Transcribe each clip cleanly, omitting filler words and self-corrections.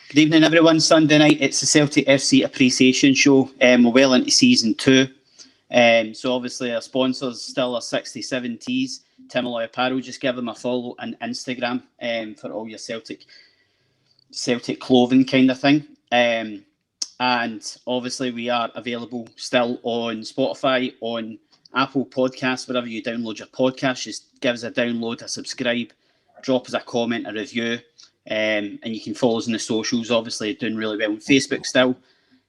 Good evening, everyone. Sunday night, it's the Celtic FC Appreciation Show. We're well into season 2. So obviously our sponsors still are 67 Tees, Tim Alloy Apparel. Just give them a follow on Instagram for all your Celtic clothing kind of thing. And obviously we are available still on Spotify, on Apple Podcasts, wherever you download your podcast. Just give us a download, a subscribe, drop us a comment, a review. And you can follow us on the socials. Obviously doing really well on Facebook still.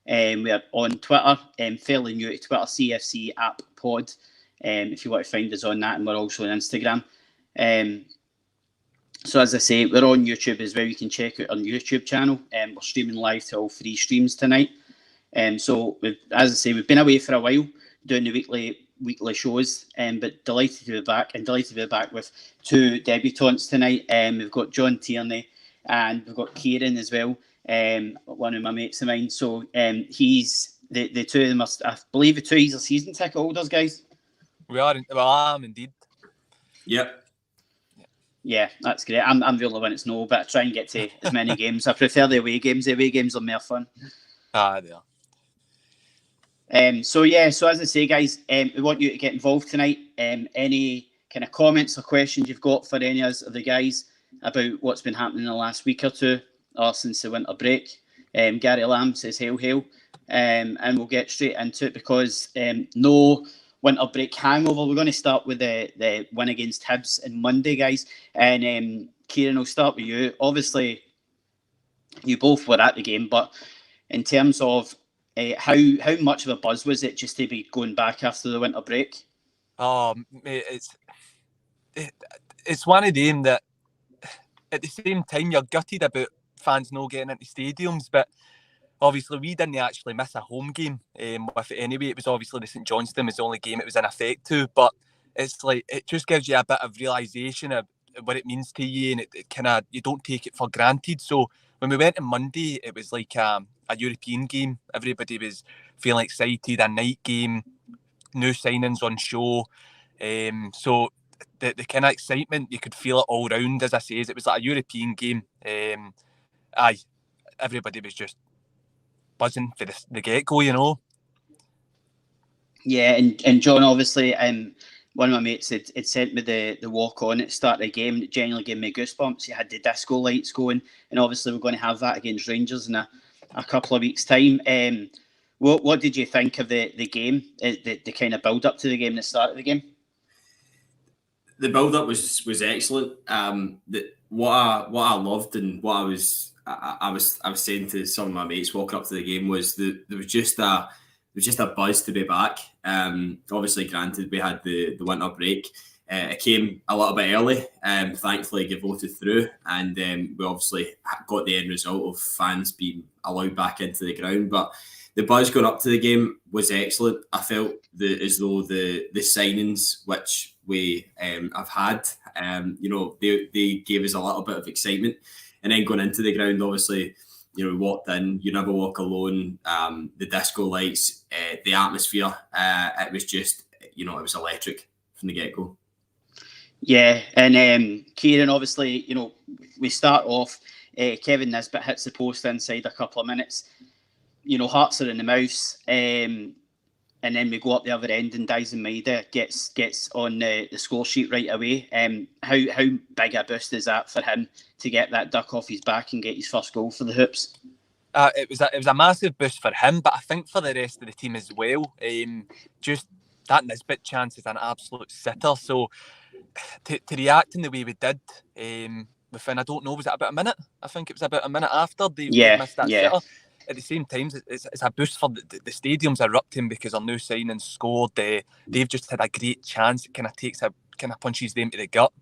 We are on Twitter, fairly new to Twitter, CFC app pod, if you want to find us on that. And we're also on Instagram. So as I say, we're on YouTube as well. You can check out our YouTube channel. We're streaming live to all 3 streams tonight. So as I say, we've been away for a while doing the weekly shows, but delighted to be back, and delighted to be back with 2 debutants tonight. We've got John Tierney and we've got Kieran as well, one of my mates of mine. So he's the 2 of them are, I believe the 2 of these are season ticket holders, guys. We are. Well, I am indeed. Yep. Yeah, that's great. I'm the only one that's no, but I try and get to as many games. I prefer the away games. The away games are more fun. They are. So as I say, guys, we want you to get involved tonight. Any kind of comments or questions you've got for any of the guys about what's been happening in the last week or 2 or since the winter break. Gary Lamb says hail, and we'll get straight into it because no winter break hangover. We're going to start with the win against Hibs on Monday, guys. And Kieran, I'll start with you. Obviously, you both were at the game, but in terms of how much of a buzz was it just to be going back after the winter break? Mate, it's one of them that at the same time you're gutted about fans not getting into stadiums, but obviously we didn't actually miss a home game with it anyway. It was obviously the St Johnstone was the only game it was in effect to, but it's like it just gives you a bit of realisation of what it means to you, and it kind of, you don't take it for granted. So when we went on Monday, it was like a European game. Everybody was feeling excited, a night game, new signings on show. So the kind of excitement, you could feel it all round, as I say, it was like a European game. Everybody was just buzzing for the get-go, you know. Yeah, and John, obviously, one of my mates had sent me the walk-on at the start of the game. It genuinely gave me goosebumps. You had the disco lights going, and obviously we're going to have that against Rangers in a couple of weeks' time. What did you think of the game, the kind of build-up to the game, the start of the game? The build-up was excellent. What I loved and what I was saying to some of my mates walking up to the game was that there was just a buzz to be back. Obviously, granted, we had the winter break. It came a little bit early. Thankfully, it voted through, and we obviously got the end result of fans being allowed back into the ground. But the buzz going up to the game was excellent. I felt as though the signings which we have had, they gave us a little bit of excitement. And then going into the ground, obviously, we walked in, you never walk alone, the disco lights, the atmosphere, it was just, it was electric from the get-go. Yeah, and Kieran, obviously, we start off, Kevin Nisbet hits the post inside a couple of minutes. Hearts are in the mouth, and then we go up the other end and Dyson Maida gets on the score sheet right away. How big a boost is that for him to get that duck off his back and get his first goal for the Hoops? It was a massive boost for him, but I think for the rest of the team as well. Just that Nisbet chance is an absolute sitter. So to react in the way we did, within, I don't know, was it about a minute? I think it was about a minute after they missed that sitter. At the same time, it's a boost for the stadium's erupting because our new signings scored. They've just had a great chance. It kind of punches them to the gut.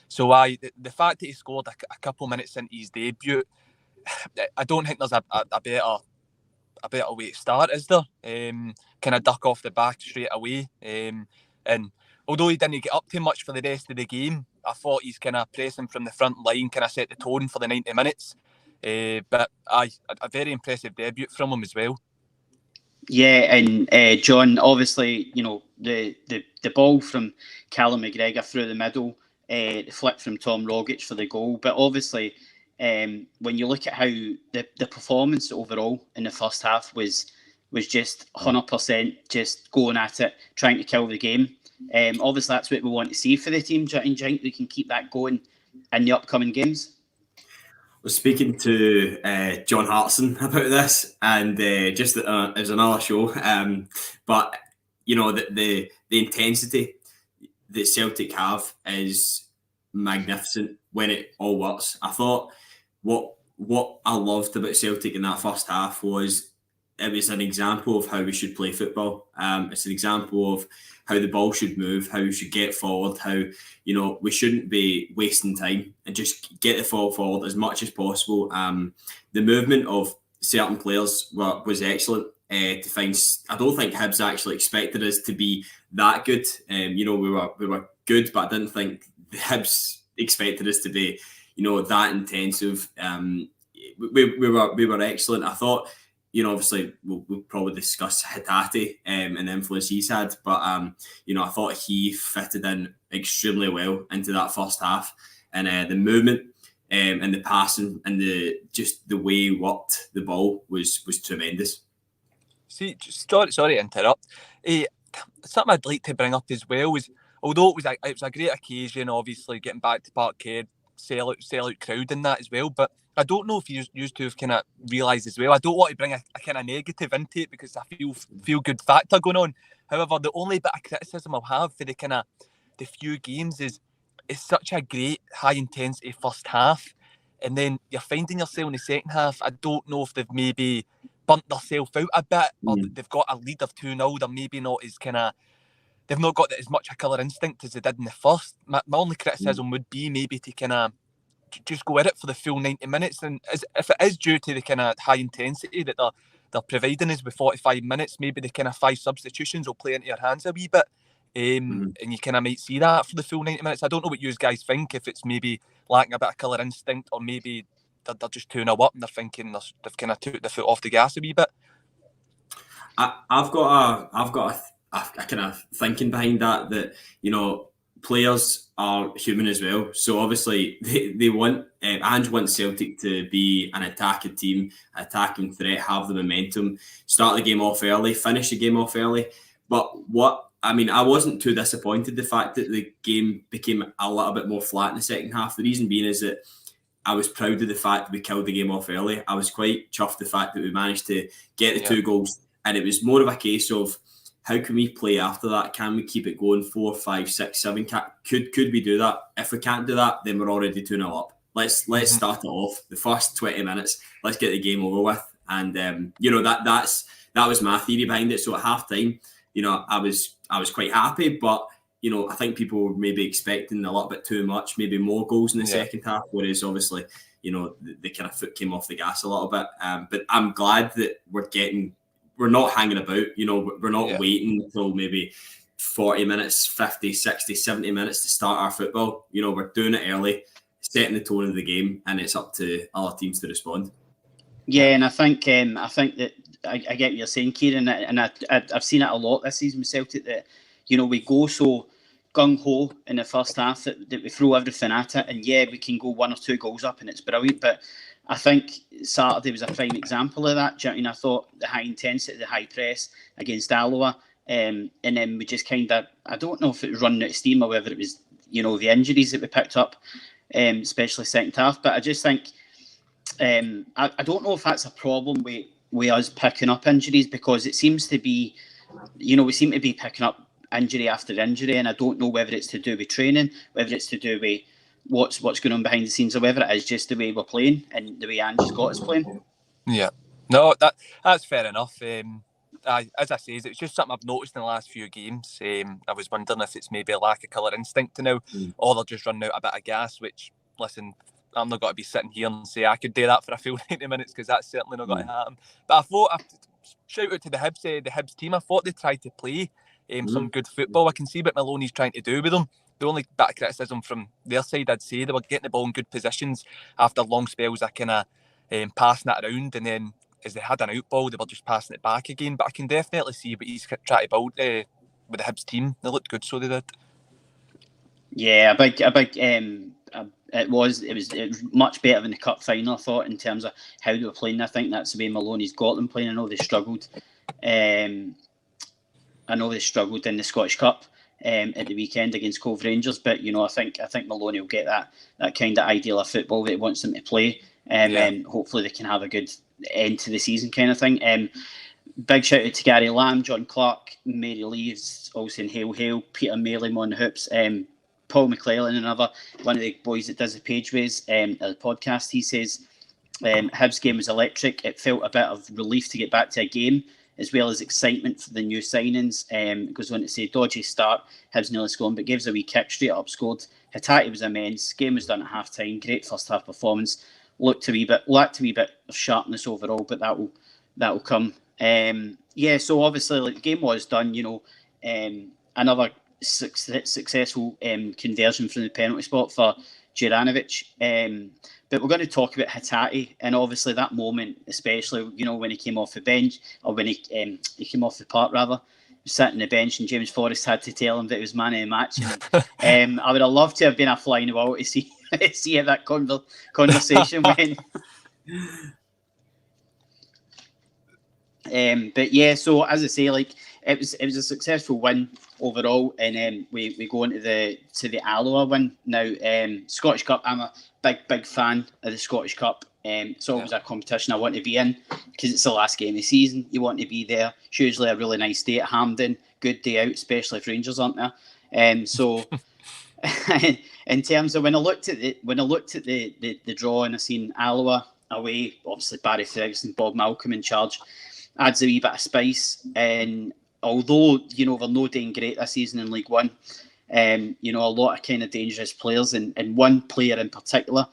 So the fact that he scored a couple minutes into his debut, I don't think there's a better way to start, is there? Kind of duck off the back straight away. And although he didn't get up too much for the rest of the game, I thought he's kind of pressing from the front line kind of set the tone for the 90 minutes. But a very impressive debut from him as well. Yeah, and John, obviously, the ball from Callum McGregor through the middle, the flick from Tom Rogic for the goal, but obviously when you look at how the performance overall in the first half was just 100% just going at it, trying to kill the game. Obviously, that's what we want to see for the team. Do you think we can keep that going in the upcoming games? I was speaking to John Hartson about this, and just as another show, but the intensity that Celtic have is magnificent when it all works. I thought what I loved about Celtic in that first half was it was an example of how we should play football. It's an example of how the ball should move, how we should get forward, how we shouldn't be wasting time and just get the ball forward as much as possible. The movement of certain players was excellent. To find, I don't think Hibs actually expected us to be that good. We were good, but I didn't think the Hibs expected us to be, that intensive. We were excellent. I thought, obviously we'll probably discuss Hatate and the influence he's had, but I thought he fitted in extremely well into that first half, and the movement and the passing and the way he worked the ball was tremendous. See, sorry to interrupt. Something I'd like to bring up as well was, although it was a great occasion, obviously getting back to Parkhead, sell out crowd and that as well, but I don't know if you used to have kind of realised as well. I don't want to bring a kind of negative into it because I feel good factor going on. However, the only bit of criticism I'll have for the few games is it's such a great high intensity first half, and then you're finding yourself in the second half. I don't know if they've maybe burnt themselves out a bit, or they've got a lead of 2-0. They're maybe not as they've not got as much a killer instinct as they did in the first. My only criticism would be maybe to kind of just go at it for the full 90 minutes. And if it is due to the kind of high intensity that they're providing us with 45 minutes, maybe the kind of 5 substitutions will play into your hands a wee bit. And you kind of might see that for the full 90 minutes. I don't know what you guys think, if it's maybe lacking a bit of killer instinct, or maybe they're just 2-0 up and they're thinking they've kind of took the foot off the gas a wee bit. I've got a kind of thinking behind that players are human as well. So obviously they want Ange wants Celtic to be an attacking team, attacking threat, have the momentum, start the game off early, finish the game off early. But I wasn't too disappointed the fact that the game became a little bit more flat in the second half. The reason being is that I was proud of the fact that we killed the game off early. I was quite chuffed the fact that we managed to get the 2 goals, and it was more of a case of how can we play after that? Can we keep it going 4, 5, 6, 7? Could we do that? If we can't do that, then we're already 2-0 up. Let's start it off the first 20 minutes. Let's get the game over with. And that was my theory behind it. So at half time, I was quite happy, but I think people were maybe expecting a little bit too much, maybe more goals in the second half, whereas obviously, the kind of foot came off the gas a little bit. But I'm glad that we're not hanging about, we're not waiting until maybe 40 minutes, 50, 60, 70 minutes to start our football. We're doing it early, setting the tone of the game, and it's up to other teams to respond. Yeah, and I think that I get what you're saying, Kieran, and I've seen it a lot this season with Celtic, that we go so gung-ho in the first half that we throw everything at it, and we can go 1 or 2 goals up and it's brilliant, but I think Saturday was a prime example of that. I thought the high intensity, the high press against Alloa, and then we just kind of, I don't know if it was running out of steam or whether it was the injuries that we picked up, especially second half, but I just think I don't know if that's a problem with us picking up injuries, because it seems to be, we seem to be picking up injury after injury, and I don't know whether it's to do with training, whether it's to do with what's going on behind the scenes, or whether it is just the way we're playing and the way Ange's got us playing. Yeah, no, that's fair enough. As I say, it's just something I've noticed in the last few games. I was wondering if it's maybe a lack of colour instinct now, or they're just running out a bit of gas, which, listen, I'm not going to be sitting here and say I could do that for a full 90 minutes, because that's certainly not going to happen. But I thought, shout out to the Hibs team, I thought they tried to play some good football. I can see what Maloney's trying to do with them. The only bit of criticism from their side, I'd say, they were getting the ball in good positions after long spells of kind of passing it around, and then as they had an out ball, they were just passing it back again. But I can definitely see what he's trying to build with the Hibs team. They looked good, so they did. Yeah, a big It was much better than the cup final, I thought, in terms of how they were playing. I think that's the way Maloney's got them playing. I know they struggled. In the Scottish Cup at the weekend against Cove Rangers, but I think Maloney will get that kind of ideal of football that he wants them to play, and hopefully they can have a good end to the season kind of thing. Big shout out to Gary Lamb, John Clark, Mary Leaves, also in Hail, Peter Malem on the hoops, Paul McClellan, another one of the boys that does the Pageways the podcast. He says Hibs game was electric. It felt a bit of relief to get back to a game, as well as excitement for the new signings. Goes on to say, dodgy start, Hibs nearly scored, but gives a wee kick, straight up scored. Hatate was immense. Game was done at half time. Great first half performance. Lacked a wee bit of sharpness overall, but that will come. So obviously, the game was done. Another successful conversion from the penalty spot for Juranovic. But we're going to talk about Hatate, and obviously that moment, especially when he came off the bench, or when he came off the park rather, sat on the bench, and James Forrest had to tell him that it was man of the match. And I would have loved to have been a fly in the wall to see how that conversation went. But yeah, so as I say, it was a successful win overall, and we go into the Alloa win now. Scottish Cup, I'm a big fan of the Scottish Cup. It's always a competition I want to be in because it's the last game of the season. You want to be there. It's usually a really nice day at Hampden, good day out, especially if Rangers aren't there. So in terms of when I looked at the draw and I seen Alloa away, obviously Barry Ferguson, Bob Malcolm in charge, adds a wee bit of spice. And although they're not doing great this season in League One, a lot of kind of dangerous players, and one player in particular,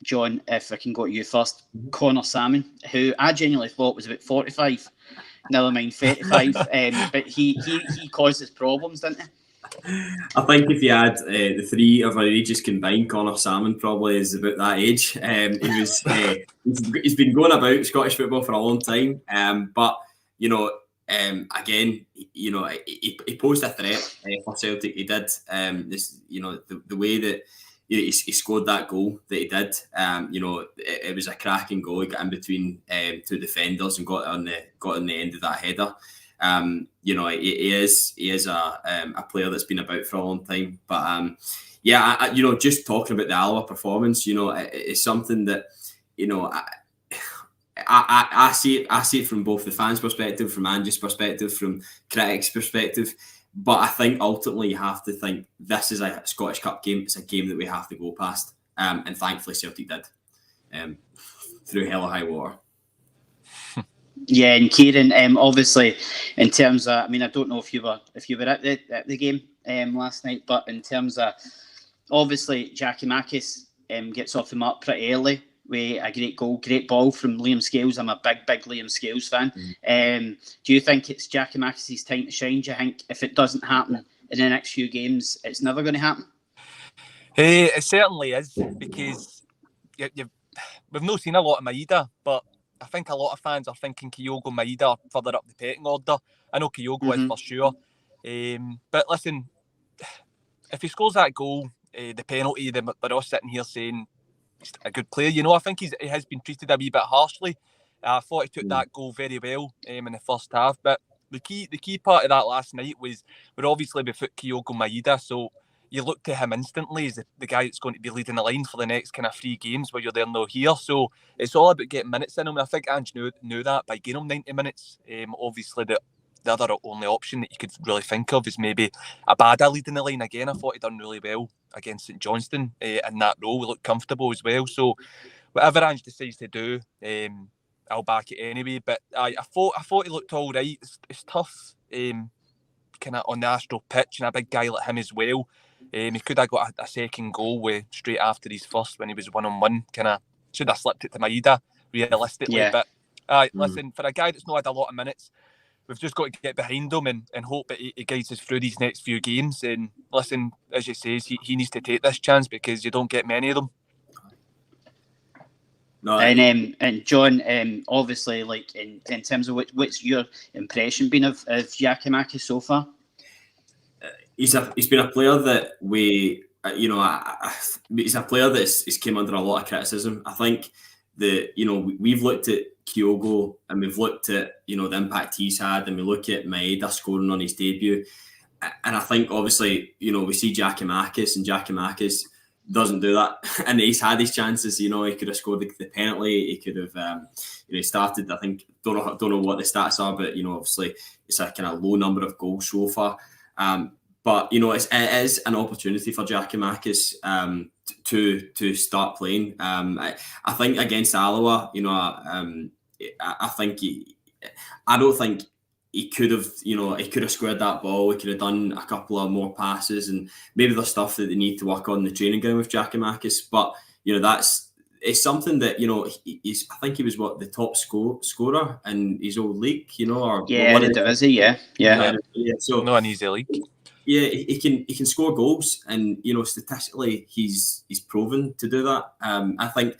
John, if I can go to you first, Connor Salmon, who I genuinely thought was about 45, never mind 35, but he caused us problems, didn't he? I think if you add the three of our ages combined, Connor Salmon probably is about that age. He's been going about Scottish football for a long time, but again, he posed a threat for Celtic. He did. The way that he scored that goal that he did. It was a cracking goal. He got in between two defenders and got on the end of that header. He is a player that's been about for a long time. But just talking about the Alloa performance, it's something that I see it from both the fans' perspective, from Angie's perspective, from critics' perspective. But I think ultimately you have to think this is a Scottish Cup game. It's a game that we have to go past, and thankfully Celtic did, through hell or high water. Yeah, and Kieran, obviously, in terms of, I don't know if you were at the game last night, but in terms of, obviously, Giakoumakis gets off the mark pretty early with a great goal, great ball from Liam Scales. I'm a big Liam Scales fan. Do you think it's Giakoumakis' time to shine? Do you think if it doesn't happen in the next few games, it's never going to happen? It certainly is, because we've not seen a lot of Maeda, but I think a lot of fans are thinking Kyogo Maeda are further up the pecking order. I know Kyogo is for sure. But listen, if he scores that goal, the penalty, then we're all sitting here saying he's a good player. I think he has been treated a wee bit harshly. I thought he took that goal very well in the first half. But the key part of that last night was we're obviously without Kyogo Maeda, so you look to him instantly as the guy that's going to be leading the line for the next kind of 3 games where you're there no here. So it's all about getting minutes in him. I think Ange knew that by giving him 90 minutes. Obviously, the other only option that you could really think of is maybe Abada leading the line again. I thought he done really well against St Johnstone in that role. We looked comfortable as well. So whatever Ange decides to do, I'll back it anyway. But I thought he looked all right. It's tough, kind of on the Astro pitch, and a big guy like him as well. He could have got a second goal straight after his first when he was 1-on-1. Kind of should have slipped it to Maeda realistically. Yeah. But listen, for a guy that's not had a lot of minutes, we've just got to get behind him and hope that he guides us through these next few games. And listen, as you say, he needs to take this chance because you don't get many of them. No, and John, obviously, in terms of what's your impression been of Giakoumakis so far? He's been a player that we he's a player that's came under a lot of criticism. I think that, we've looked at Kyogo and we've looked at, the impact he's had, and we look at Maeda scoring on his debut. And I think, obviously, we see Giakoumakis, and Giakoumakis doesn't do that. And he's had his chances. He could have scored the penalty. He could have, he started, I think, don't know what the stats are, but, obviously, it's a kind of low number of goals so far. But, it is an opportunity for Giakoumakis to start playing. I think against Alloa, I don't think he could have squared that ball. He could have done a couple of more passes, and maybe there's stuff that they need to work on in the training ground with Giakoumakis. But it's something that I think he was the top scorer in his old league. Or the division, yeah. So not an easy league. Yeah, he can score goals, and statistically he's proven to do that. I think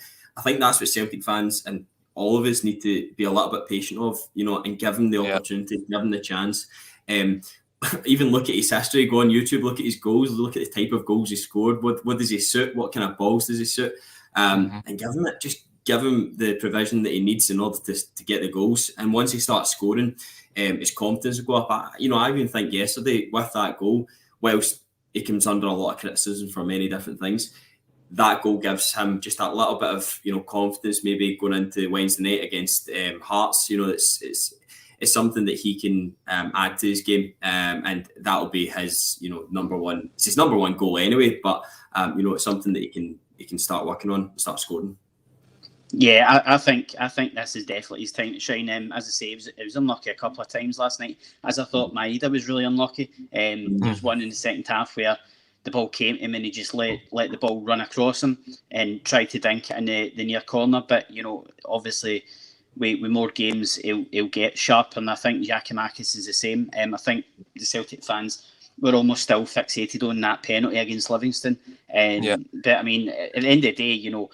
that's what Celtic fans and all of us need to be a little bit patient of, and give him the opportunity, give him the chance. Even look at his history. Go on YouTube, look at his goals, look at the type of goals he scored. What does he suit? What kind of balls does he suit? And give him it. Just give him the provision that he needs in order to get the goals. And once he starts scoring, his confidence will go up. I even think yesterday with that goal, whilst he comes under a lot of criticism for many different things, that goal gives him just a little bit of confidence, maybe going into Wednesday night against Hearts. It's something that he can add to his game, and that'll be his number one. It's his number one goal anyway, but it's something that he can start working on, start scoring. Yeah, I think this is definitely his time to shine. As I say, it was unlucky a couple of times last night. As I thought, Maeda was really unlucky. There was one in the second half where the ball came to him and he just let the ball run across him and tried to dink it in the near corner. But obviously, with more games, he'll get sharp. And I think Giakoumakis is the same. I think the Celtic fans were almost still fixated on that penalty against Livingston. But I mean, at the end of the day,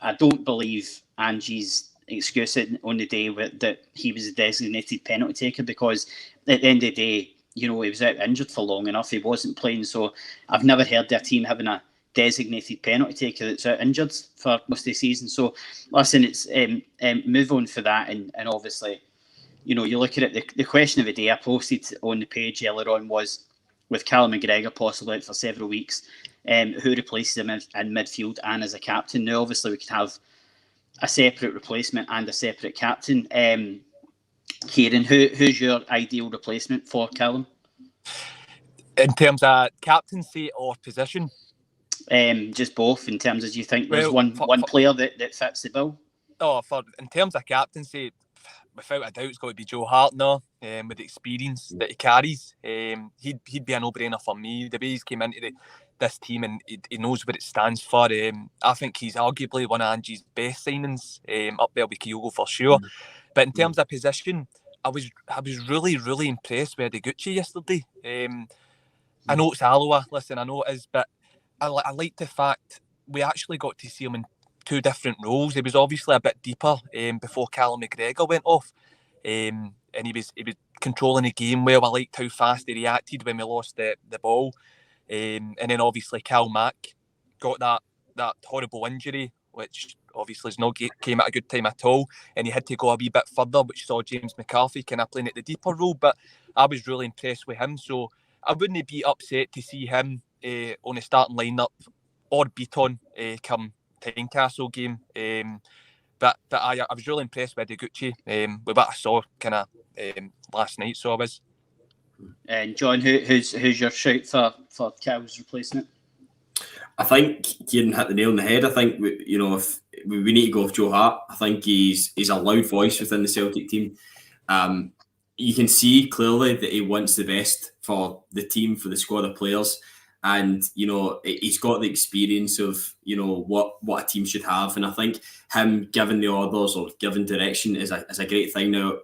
I don't believe Angie's excuse on the day that he was a designated penalty taker, because at the end of the day, he was out injured for long enough. He wasn't playing. So I've never heard their team having a designated penalty taker that's out injured for most of the season. So listen, it's move on for that. And obviously, you look at it, the question of the day I posted on the page earlier on was, with Callum McGregor possibly out for several weeks, who replaces him in midfield and as a captain? Now, obviously, we could have a separate replacement and a separate captain. Kieran, who's your ideal replacement for Callum? In terms of captaincy or position? Just both, in terms of, do you think there's one player that fits the bill? In terms of captaincy, without a doubt, it's got to be Joe Hart now, with the experience that he carries. He'd be a no-brainer for me. The way he's came into this team, and he knows what it stands for. I think he's arguably one of Angie's best signings, up there with Kyogo for sure. But in terms of position, I was really, really impressed with Degucci yesterday. I know it's Alloa, listen, I know it is, but I like the fact we actually got to see him in two different roles. He was obviously a bit deeper before Callum McGregor went off, and he was controlling the game well. I liked how fast he reacted when we lost the ball, and then obviously Cal Mack got that horrible injury, which obviously came at a good time at all, and he had to go a wee bit further, which saw James McCarthy kind of playing at the deeper role. But I was really impressed with him, so I wouldn't be upset to see him on the starting lineup or Beaton come Tynecastle game. But I was really impressed with Degucci with what I saw kind of last night. So I was. And John, who's your shout for Cal's replacement? I think Kieran hit the nail on the head. I think if we need to go with Joe Hart. I think he's a loud voice within the Celtic team. You can see clearly that he wants the best for the team, for the squad of players. And, he's got the experience of, what a team should have. And I think him giving the orders or giving direction is a great thing now.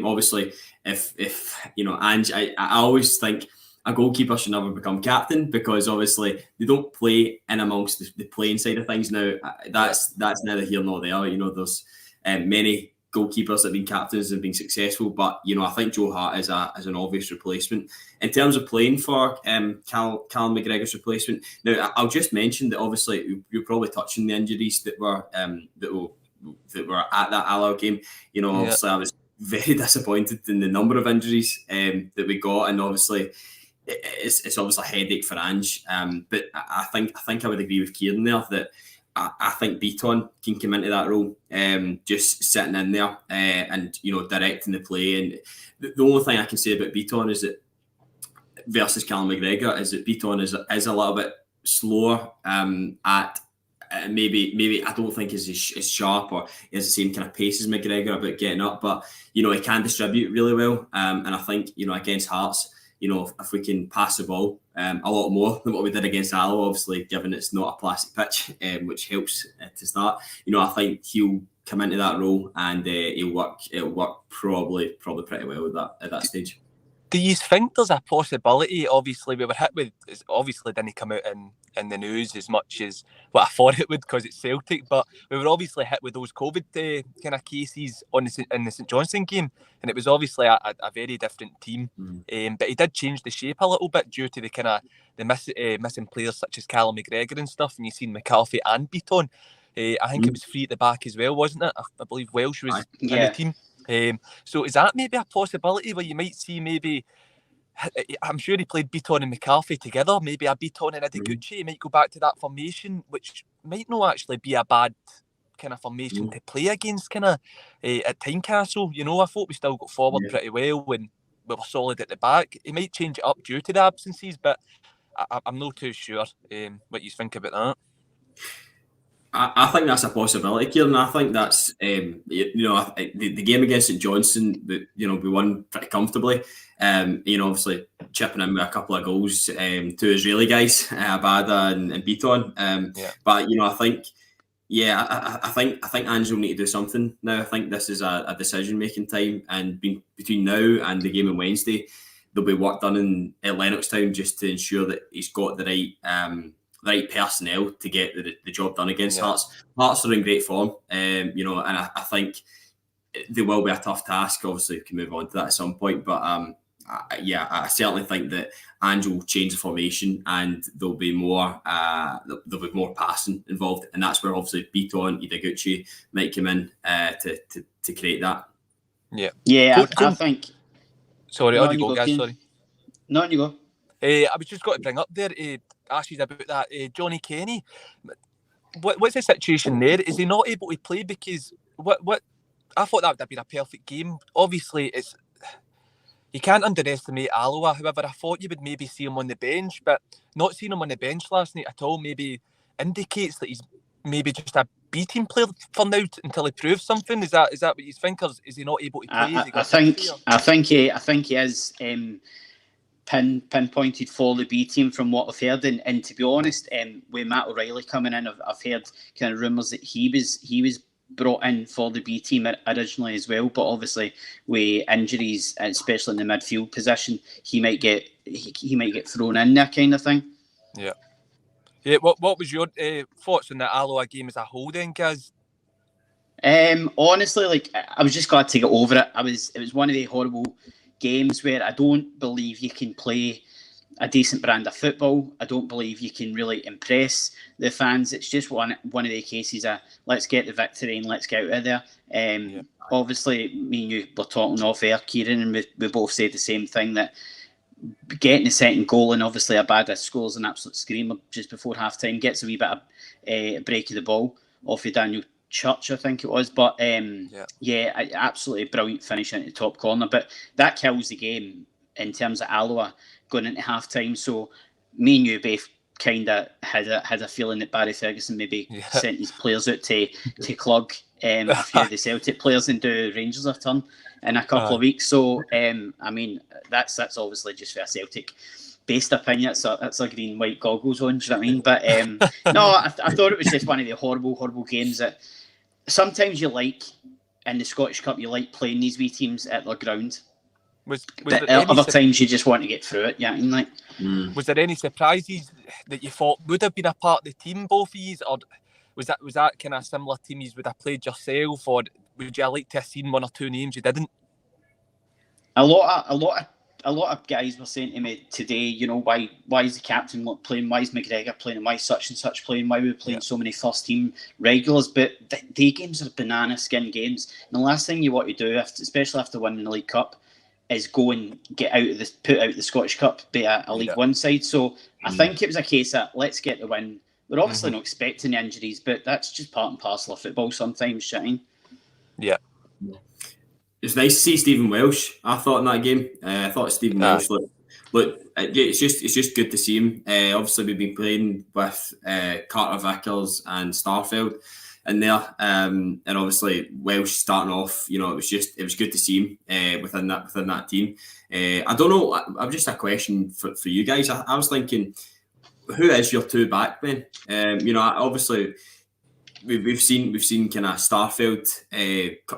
Obviously, if Ange, I always think a goalkeeper should never become captain, because obviously they don't play in amongst the playing side of things now. That's neither here nor there. There's many goalkeepers that have been captains and been successful. But I think Joe Hart is an obvious replacement in terms of playing for Callum McGregor's replacement. Now, I'll just mention that obviously you're probably touching the injuries that were at that Alloa game. Obviously I was very disappointed in the number of injuries that we got, and obviously it's obviously a headache for Ange. But I think I would agree with Kieran there that I think Beaton can come into that role, just sitting in there and directing the play. And the only thing I can say about Beaton is that versus Callum McGregor is that Beaton is a little bit slower at maybe I don't think is as sharp or he has the same kind of pace as McGregor about getting up, but he can distribute really well. And I think against Hearts, if we can pass the ball a lot more than what we did against Alloa, obviously given it's not a plastic pitch, which helps to start. I think he'll come into that role and it'll work probably pretty well at that stage. Do you think there's a possibility? Obviously, we were hit with. Obviously, didn't come out in the news as much as what I thought it would because it's Celtic. But we were obviously hit with those COVID kind of cases in the St Johnstone game, and it was obviously a very different team. But he did change the shape a little bit due to the missing players such as Callum McGregor and stuff. And you've seen McCarthy and Beaton. I think it was free at the back as well, wasn't it? I believe Welsh was in the team. So is that maybe a possibility where you might see maybe, I'm sure he played Beaton and McCarthy together, maybe a Beaton and Ideguchi might go back to that formation, which might not actually be a bad kind of formation to play against kind of at Tynecastle. I thought we still got forward pretty well when we were solid at the back. He might change it up due to the absences, but I'm not too sure what you think about that. I think that's a possibility, Kieran. I think that's the game against St Johnstone, we won pretty comfortably. Obviously chipping in with a couple of goals, two Israeli guys, Abada and Beaton. But I think Ange will need to do something now. I think this is a decision making time, and between now and the game on Wednesday, there'll be work done at Lennoxtown just to ensure that he's got the right personnel to get the job done against Hearts. Hearts are in great form, and I think there will be a tough task. Obviously, we can move on to that at some point, but I certainly think that Ange will change the formation, and there'll be more passing involved, and that's where obviously Beaton, Ideguchi might come in to create that. I think. Sorry, on you go, guys. Sorry. No, on you go. I was just going to bring up there. Ask you about that, Johnny Kenny. What's the situation there? Is he not able to play because what? I thought that would have been a perfect game. Obviously, you can't underestimate Alloa. However, I thought you would maybe see him on the bench, but not seeing him on the bench last night at all maybe indicates that he's maybe just a B team player for now until he proves something. Is that what you think, or is he not able to play? I think he is. Pinpointed for the B team from what I've heard, and to be honest, with Matt O'Reilly coming in, I've heard kind of rumours that he was brought in for the B team originally as well, but obviously with injuries, especially in the midfield position, he might get thrown in there kind of thing. Yeah. What was your thoughts on the Alloa game as a whole then, Gaz? Honestly, I was just glad to get over it. It was one of the horrible games where I don't believe you can play a decent brand of football. I don't believe you can really impress the fans. It's just one of the cases of let's get the victory and let's get out of there. Obviously, me and you were talking off air, Kieran, and we both said the same thing, that getting the second goal, and obviously Abada scores an absolute screamer just before half time, gets a wee bit of a break of the ball off of Daniel Church, I think it was, but absolutely brilliant finish into the top corner. But that kills the game in terms of Alloa going into half time. So me and you both kind of had a feeling that Barry Ferguson maybe sent his players out to clug a few of the Celtic players and do Rangers a turn in a couple of weeks. So I mean, that's obviously just for a Celtic based opinion. That's a green white goggles on, do you know what I mean? But no, I thought it was just one of the horrible games that sometimes you like in the Scottish Cup. You like playing these wee teams at their ground. Other times you just want to get through it. Yeah, Was there any surprises that you thought would have been a part of the team, both of you, or was that kind of similar team you would have played yourself, or would you like to have seen one or two names you didn't? A lot of guys were saying to me today, why is the captain not playing? Why is McGregor playing? Why is such and such playing? Why are we playing so many first team regulars? But day games are banana skin games. And the last thing you want to do, especially after winning the League Cup, is go and put out the Scottish Cup, be a League One side. So I think it was a case of let's get the win. We're obviously not expecting injuries, but that's just part and parcel of football sometimes, Shane. Yeah. It's nice to see Stephen Welsh. I thought in that game, I thought Stephen Welsh look. It's just good to see him. Obviously, we've been playing with Carter Vickers and Starfelt in there, and obviously Welsh starting off. It was good to see him within that team. I don't know. I've just a question for you guys. I was thinking, who is your two backmen? Obviously. We've seen kind of Starfelt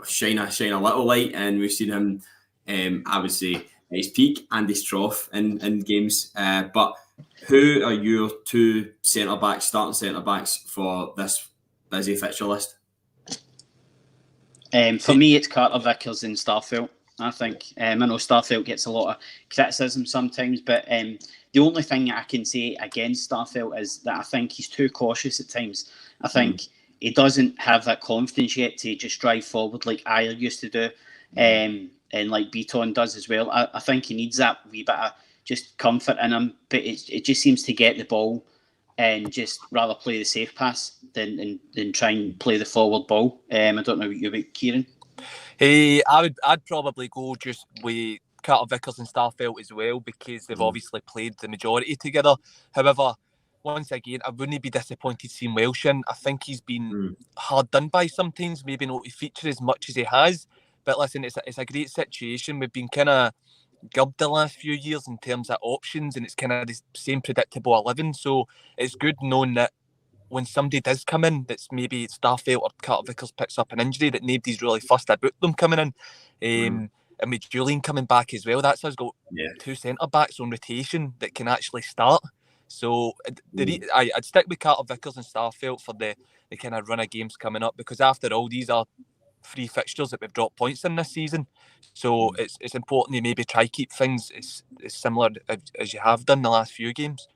shine a little light, and we've seen him I would say at his peak and his trough in games. But who are your two starting centre backs for this busy fixture list? For me, it's Carter Vickers and Starfelt. I think I know Starfelt gets a lot of criticism sometimes, but the only thing I can say against Starfelt is that I think he's too cautious at times. I think he doesn't have that confidence yet to just drive forward like Ayer used to do, and like Beaton does as well. I think he needs that wee bit of just comfort in him, but it just seems to get the ball and just rather play the safe pass than try and play the forward ball. I don't know what you about, Kieran. Hey, I'd probably go just with Carter Vickers and Starfelt as well, because they've obviously played the majority together. However, once again, I wouldn't be disappointed seeing Welsh in. I think he's been hard done by sometimes, maybe not to feature as much as he has. But listen, it's a great situation. We've been kind of gubbed the last few years in terms of options, and it's kind of the same predictable 11. So it's good knowing that when somebody does come in, that's maybe Starfelt or Carter Vickers picks up an injury, that nobody's really fussed about them coming in. And with Julian coming back as well, that's us got two centre backs on rotation that can actually start. So I'd stick with Carter Vickers and Starfelt for the kind of run of games coming up, because after all, these are 3 fixtures that we've dropped points in this season. So it's important to maybe try keep things as similar as you have done the last few games.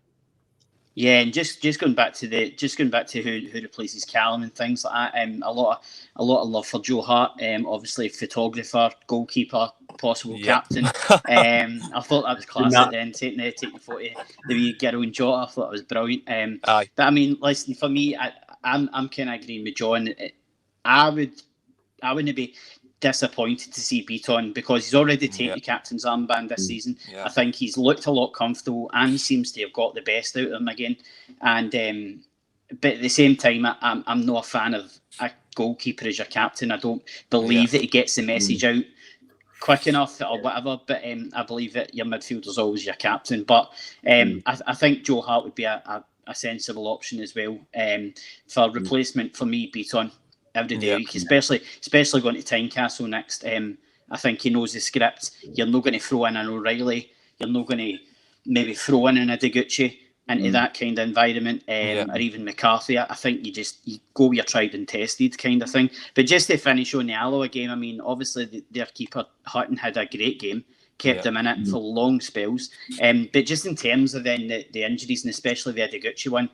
Yeah, and just going back to who replaces Callum and things like that. A lot of love for Joe Hart. Obviously, photographer, goalkeeper, possible captain. I thought that was classic. Then taking the photo, the wee girl and Jota. I thought it was brilliant. Aye. But I mean, listen, for me, I'm kind of agreeing with John. I wouldn't be disappointed to see Beaton, because he's already taken the captain's armband this season. I think he's looked a lot comfortable and seems to have got the best out of him again. And but at the same time, I'm not a fan of a goalkeeper as your captain. I don't believe that he gets the message out quick enough or whatever. But I believe that your midfielder's always your captain. But I think Joe Hart would be a sensible option as well. For replacement for me, Beaton. Every day, especially going to Tynecastle next. I think he knows the script. You're not going to throw in an O'Reilly. You're not going to maybe throw in a Degucci into that kind of environment, or even McCarthy. I think you go with your tried and tested kind of thing. But just to finish on the Alloa game, I mean, obviously their keeper Hutton had a great game, kept him in it for long spells. But just in terms of then the injuries, and especially the Degucci one,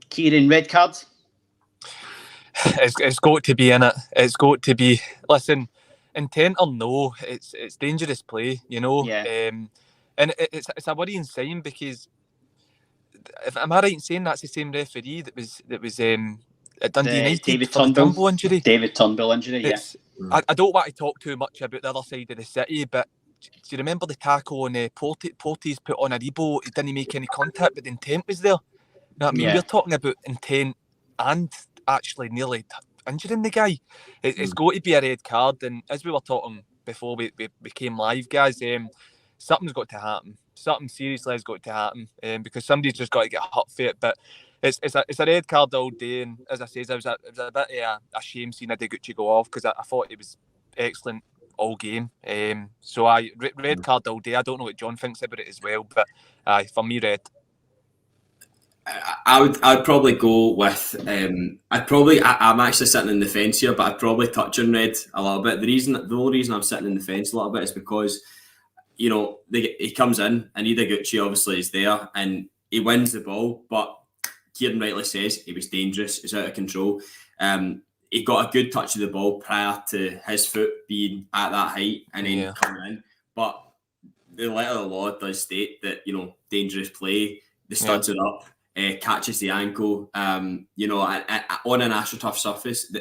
Kieran, red card. It's got to be in it. It's got to be. Listen, intent or no, it's dangerous play, and it's a worrying sign, because am I right in saying that's the same referee that was at Dundee United David for the Turnbull injury? David Turnbull injury, I don't want to talk too much about the other side of the city, but do you remember the tackle on Porte's put on Aribo? He didn't make any contact, but the intent was there. You know what I mean? We're talking about intent and actually nearly injuring the guy. It's got to be a red card. And as we were talking before we came live, guys, something's got to happen. Something seriously has got to happen, because somebody's just got to get hurt for it. But it's a red card all day. And as I said, it was a bit of a shame seeing Degucci go off, because I thought he was excellent all game. So red card all day. I don't know what John thinks about it as well, but for me, red. I'd probably go with I'm actually sitting in the fence here, but I'd probably touch on Red a little bit. The only reason I'm sitting in the fence a little bit is because he comes in and Gucci obviously is there and he wins the ball, but Kieran rightly says he was dangerous, he's out of control. He got a good touch of the ball prior to his foot being at that height and then coming in, but the letter of the law does state that dangerous play, the studs it up. Catches the ankle, on an AstroTurf surface.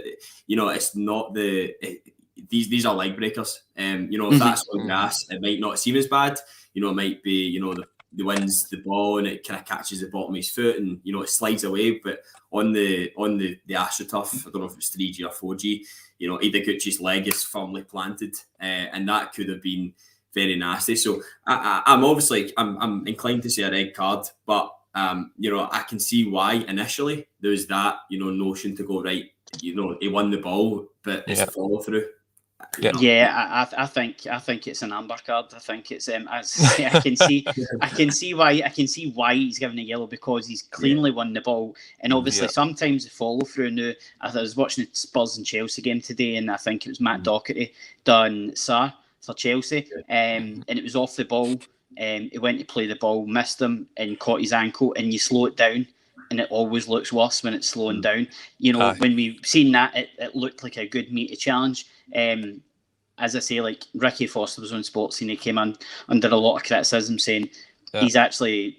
It's not these are leg breakers. If that's on grass, it might not seem as bad. It might be the wins the ball and it kind of catches the bottom of his foot and it slides away. But on the AstroTurf, I don't know if it was 3G or 4G. Idaguchi's leg is firmly planted, and that could have been very nasty. So I'm inclined to say a red card, but I can see why initially there was that, notion to go right. He won the ball, but it's follow through. I think it's an amber card. I think it's I can see why he's given a yellow, because he's cleanly won the ball, and obviously sometimes the follow through. Now I was watching the Spurs and Chelsea game today, and I think it was Matt Doherty done for Chelsea, and it was off the ball. He went to play the ball, missed him, and caught his ankle. And you slow it down, and it always looks worse when it's slowing down. When we've seen that, it looked like a good meaty challenge. As I say, like Ricky Foster was on Sports, and he came under a lot of criticism, saying he's actually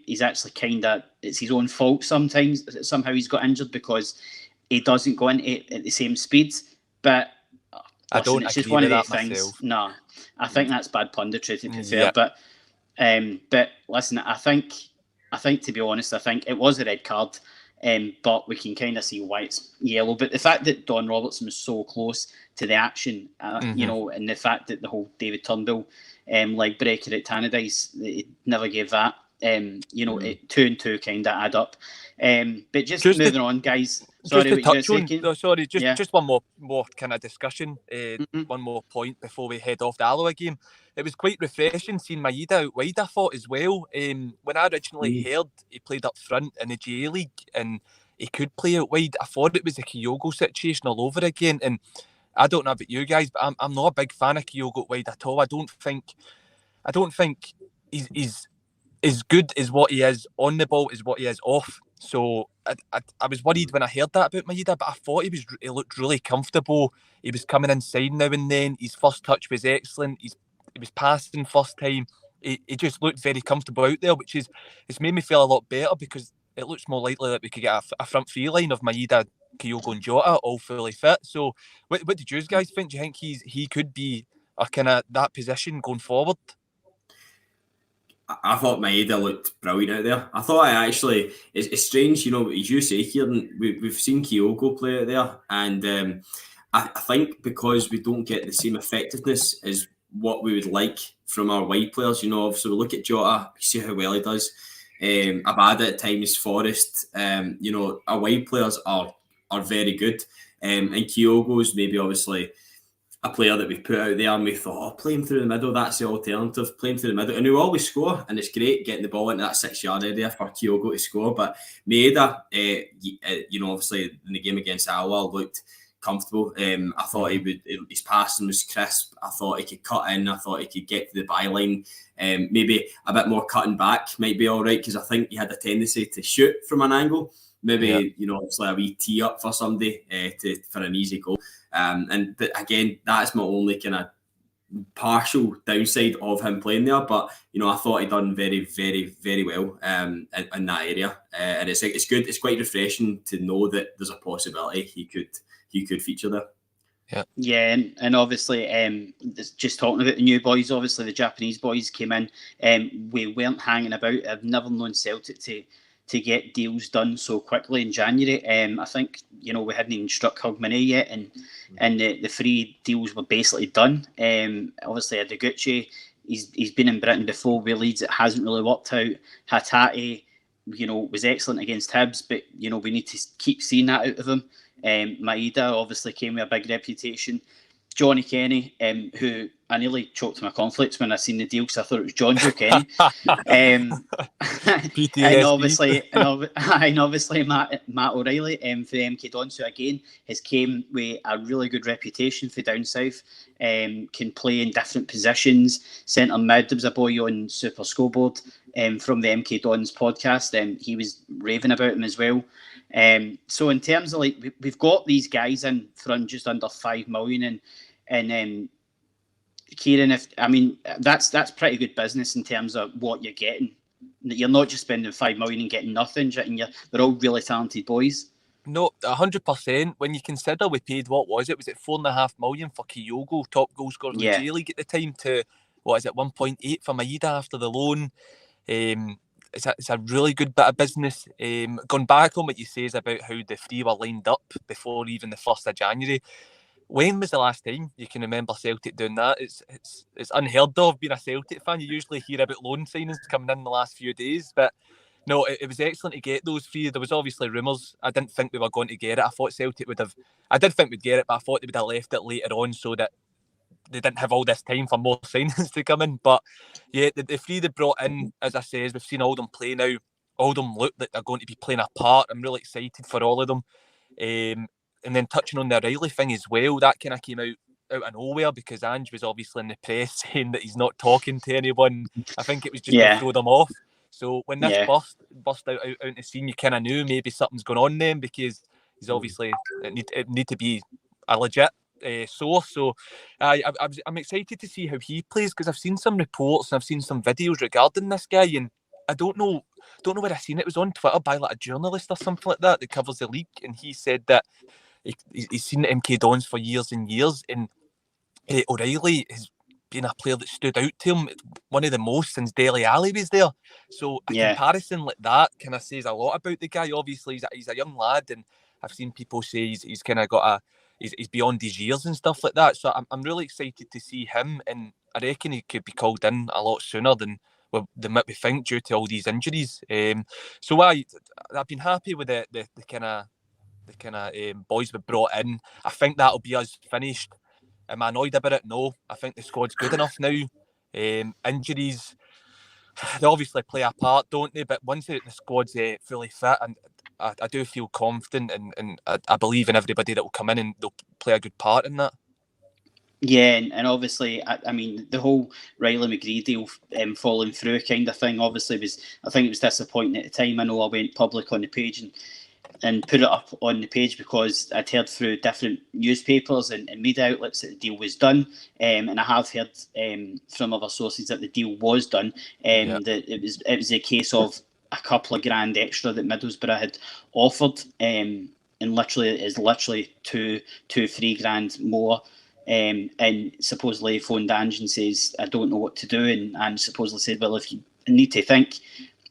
kind of, it's his own fault sometimes. Somehow he's got injured because he doesn't go into it at the same speeds. But I don't it's agree just one with of the that things. myself. No, I think that's bad punditry, to be fair. But listen, I think to be honest, I think it was a red card, but we can kind of see why it's yellow. But the fact that Don Robertson was so close to the action, and the fact that the whole David Turnbull leg breaker at Tannadice, he never gave that. 2 and 2 kind of add up. But just moving on, guys. Sorry, just one more kind of discussion, one more point before we head off the Alloa game. It was quite refreshing seeing Maeda out wide, I thought, as well. When I originally heard he played up front in the GA League and he could play out wide, I thought it was a Kyogo situation all over again. And I don't know about you guys, but I'm not a big fan of Kyogo out wide at all. I don't think he's as good as what he is on the ball as what he is off. So I was worried when I heard that about Maeda, but I thought he looked really comfortable. He was coming inside now and then. His first touch was excellent. He was passing first time. He just looked very comfortable out there, it's made me feel a lot better, because it looks more likely that we could get a front three line of Maeda, Kyogo and Jota all fully fit. So what did you guys think? Do you think he could be a kind of that position going forward? I thought Maeda looked brilliant out there. I thought it's strange, as you say, Kieran, we've seen Kyogo play out there, and I think because we don't get the same effectiveness as what we would like from our wide players, obviously we look at Jota, we see how well he does. Abada at times, Forrest, our wide players are very good, and Kyogo's maybe obviously a player that we've put out there and we thought, play him through the middle, that's the alternative, play him through the middle, and he'll always score, and it's great getting the ball into that 6-yard area for Kyogo to score. But Maeda, obviously in the game against Alloa looked comfortable. I thought his passing was crisp. I thought he could cut in. I thought he could get to the byline. Maybe a bit more cutting back might be all right, because I think he had a tendency to shoot from an angle. Maybe, it's like a wee tee up for somebody for an easy goal. But again, that's my only kind of partial downside of him playing there. But, I thought he done very, very, very well in that area. And it's good. It's quite refreshing to know that there's a possibility he could feature there. Yeah, and obviously, just talking about the new boys, obviously the Japanese boys came in. We weren't hanging about. I've never known Celtic to get deals done so quickly in January. I think, we hadn't even struck Hogmanay yet, and the 3 deals were basically done. Obviously, Adeguchi, he's been in Britain before with Leeds. It hasn't really worked out. Hatate, was excellent against Hibs, but, we need to keep seeing that out of him. Maeda obviously came with a big reputation. Johnny Kenny, who I nearly choked my cornflakes when I seen the deal because I thought it was John Joe Kenny. and obviously Matt O'Reilly for MK Dons, who again has came with a really good reputation for down south. Can play in different positions. Centre mid, there was a boy on Super Scoreboard from the MK Dons podcast. He was raving about him as well. So in terms of like, we've got these guys in front just under 5 million, and Kieran, that's pretty good business in terms of what you're getting. You're not just spending 5 million and getting nothing. They're all really talented boys. No, 100%. When you consider we paid, what was it? Was it 4.5 million for Kyogo, top goal scorer in the J League at the time, to 1.8 for Maeda after the loan. It's a really good bit of business. Going back on what you say about how the three were lined up before even the 1st of January. When was the last time you can remember Celtic doing that? It's unheard of being a Celtic fan. You usually hear about loan signings coming in the last few days, but no, it was excellent to get those three. There was obviously rumours. I didn't think we were going to get it. I thought Celtic would have. I did think we'd get it, but I thought they would have left it later on so that they didn't have all this time for more signings to come in. But yeah, the three they brought in, as I say, we've seen all them play now. All them look like they're going to be playing a part. I'm really excited for all of them. And then touching on the O'Reilly thing as well, that kind of came out of nowhere because Ange was obviously in the press saying that he's not talking to anyone. I think it was just to throw them off. So when this burst out in the scene, you kind of knew maybe something's going on then, because he's obviously it need to be a legit source. So I'm excited to see how he plays, because I've seen some reports and I've seen some videos regarding this guy, and I don't know where I seen it. It was on Twitter by like a journalist or something like that covers the league, and he said that he's seen the MK Dons for years and years, and O'Reilly has been a player that stood out to him, one of the most since Dele Alli was there. So a comparison like that kind of says a lot about the guy. Obviously, he's a young lad, and I've seen people say he's kind of got he's beyond his years and stuff like that. So I'm really excited to see him, and I reckon he could be called in a lot sooner than we think due to all these injuries. So I've been happy with the kind of boys we brought in. I think that'll be us finished. Am I annoyed about it? No. I think the squad's good enough now. Injuries, they obviously play a part, don't they? But once the squad's fully fit, and I do feel confident, and I believe in everybody that will come in and they'll play a good part in that. Yeah, and obviously, I mean, the whole Riley McGree deal falling through kind of thing, obviously I think it was disappointing at the time. I know I went public on the page and put it up on the page because I'd heard through different newspapers and media outlets that the deal was done, and I have heard from other sources that the deal was done, that it was a case of a couple of grand extra that Middlesbrough had offered, and literally it is literally 2-3 grand more. And supposedly phoned Ange and says, I don't know what to do, and supposedly said, well, if you need to think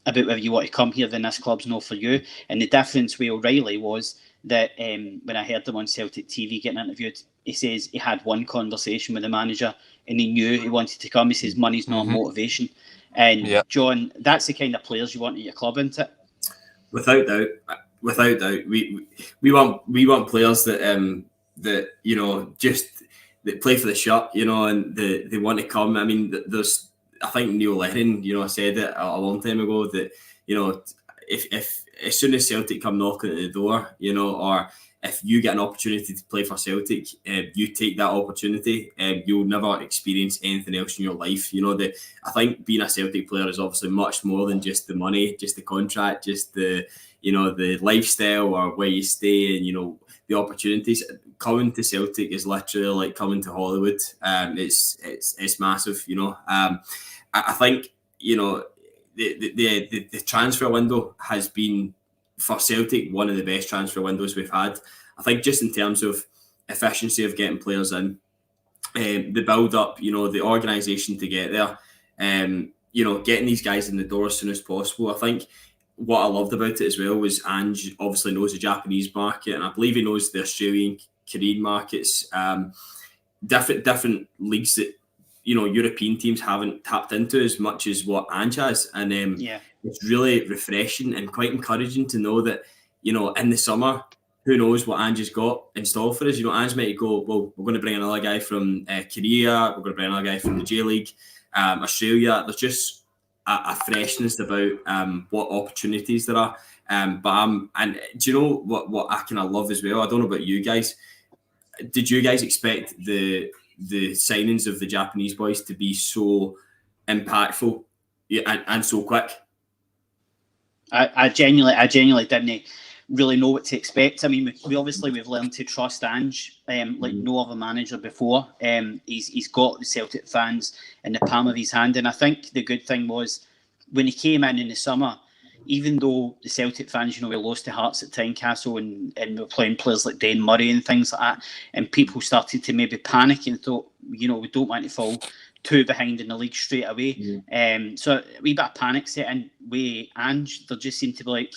about whether you want to come here, then this club's not for you. And the difference with O'Reilly was that when I heard him on Celtic TV getting interviewed, he says he had one conversation with the manager and he knew he wanted to come. He says money's not a motivation. And John, that's the kind of players you want at your club, isn't it? Without doubt, we want players that just that play for the shirt, and they want to come. I mean, I think Neil Lennon, said it a long time ago that, if as soon as Celtic come knocking at the door, or if you get an opportunity to play for Celtic, you take that opportunity, you'll never experience anything else in your life. I think being a Celtic player is obviously much more than just the money, just the contract, just the lifestyle or where you stay, and the opportunities. Coming to Celtic is literally like coming to Hollywood. It's massive. I think the transfer window has been, for Celtic, one of the best transfer windows we've had. I think just in terms of efficiency of getting players in, the build up, the organisation to get there, getting these guys in the door as soon as possible. I think what I loved about it as well was Ange obviously knows the Japanese market, and I believe he knows the Australian, Korean markets, different leagues that European teams haven't tapped into as much as what Ange has, and it's really refreshing and quite encouraging to know that in the summer who knows what Ange's got in store for us. Ange might go, well, we're going to bring another guy from Korea, we're going to bring another guy from the J League, Australia. There's just a freshness about what opportunities there are. And do you know what I kind of love as well? I don't know about you guys. Did you guys expect the signings of the Japanese boys to be so impactful and so quick? I genuinely didn't really know what to expect. I mean, we've learned to trust Ange like no other manager before. He's got the Celtic fans in the palm of his hand, and I think the good thing was when he came in the summer, even though the Celtic fans, we lost to Hearts at Tynecastle and we're playing players like Dane Murray and things like that, and people started to maybe panic and thought, we don't want to fall too behind in the league straight away. So a wee bit of panic set in with Ange. There just seemed to be like,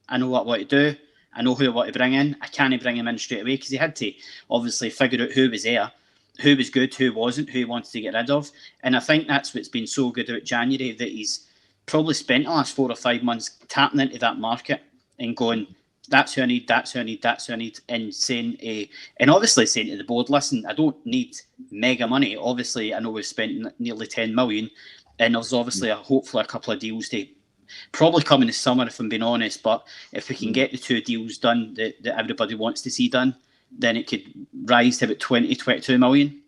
I know what I want to do. I know who I want to bring in. I can't bring him in straight away because he had to obviously figure out who was there, who was good, who wasn't, who he wanted to get rid of. And I think that's what's been so good about January, that he's probably spent the last 4 or 5 months tapping into that market and going, that's who I need, that's who I need, that's who I need, and saying, and obviously saying to the board, listen, I don't need mega money. Obviously, I know we've spent nearly 10 million, and there's obviously hopefully a couple of deals to probably come in the summer, if I'm being honest. But if we can get the 2 deals done that everybody wants to see done, then it could rise to about 22 million.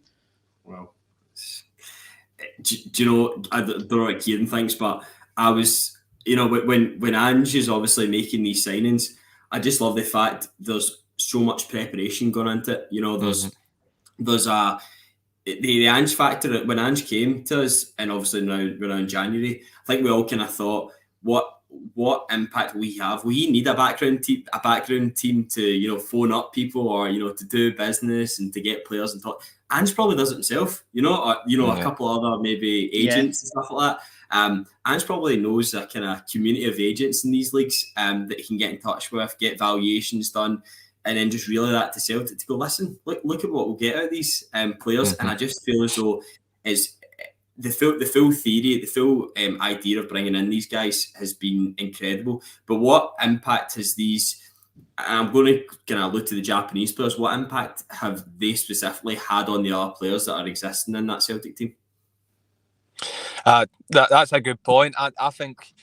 Well, do you know, I don't know what Kieran thinks, but I was, when Ange is obviously making these signings, I just love the fact there's so much preparation going into it. There's the Ange factor. When Ange came to us, and obviously now we're in January, I think we all kind of thought, what impact we have. We need a background team to phone up people, or to do business and to get players and talk. Ange probably does it himself, a couple other maybe agents and stuff like that. Ange probably knows a kind of community of agents in these leagues that he can get in touch with, get valuations done, and then just relay that to Celtic to go, listen, look at what we'll get out of these players. And I just feel as though it's the full theory, the full idea of bringing in these guys has been incredible. But what impact has these? I'm going to kind of allude to the Japanese players. What impact have they specifically had on the other players that are existing in that Celtic team? That's a good point. I think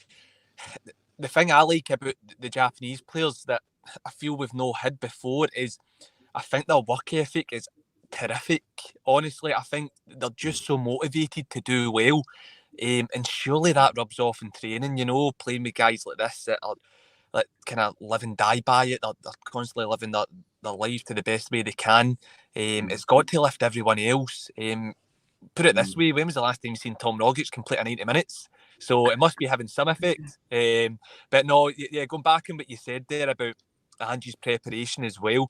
the thing I like about the Japanese players that I feel we've not had before is I think their work ethic is terrific. Honestly, I think they're just so motivated to do well, and surely that rubs off in training. Playing with guys like this that are like kind of live and die by it. They're constantly living their life to the best way they can. It's got to lift everyone else. Put it this way, when was the last time you seen Tom Rogic complete a 90 minutes? So it must be having some effect. But no, going back on what you said there about Ange's preparation as well.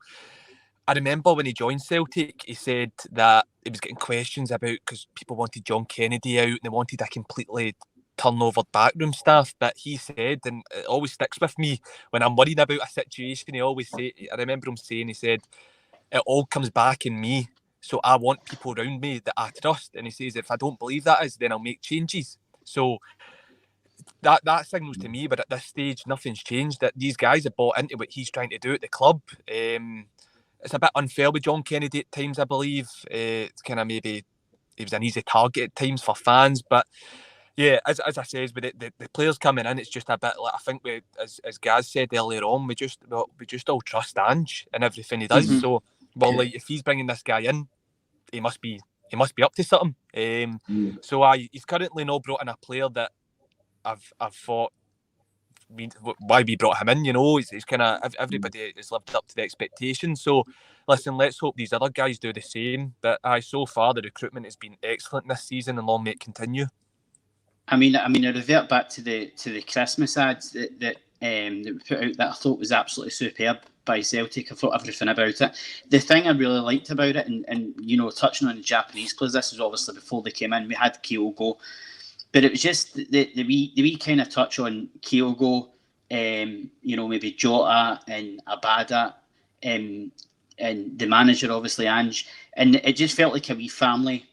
I remember when he joined Celtic, he said that he was getting questions about, because people wanted John Kennedy out and they wanted a completely turnover backroom staff. But he said, and it always sticks with me when I'm worried about a situation, I remember him saying, he said, it all comes back in me. So I want people around me that I trust. And he says, if I don't believe that is, then I'll make changes. So that signals to me, but at this stage, nothing's changed. That these guys have bought into what he's trying to do at the club. It's a bit unfair with John Kennedy at times, I believe. It's kind of maybe he was an easy target at times for fans. But yeah, as I said, with the players coming in, it's just a bit like, I think as Gaz said earlier on, we just all trust Ange and everything he does. Mm-hmm. So, like, if he's bringing this guy in, he must be up to something. So he's currently not brought in a player that I've thought, why we brought him in. He's kind of, everybody has lived up to the expectations. So listen, let's hope these other guys do the same. But so far the recruitment has been excellent this season, and long may it continue. I revert back to the Christmas ads that we put out that I thought was absolutely superb by Celtic. I thought everything about it. The thing I really liked about it, and touching on the Japanese players, this was obviously before they came in. We had Kyogo, but it was just the wee kind of touch on Kyogo, maybe Jota and Abada, and the manager, obviously Ange, and it just felt like a wee family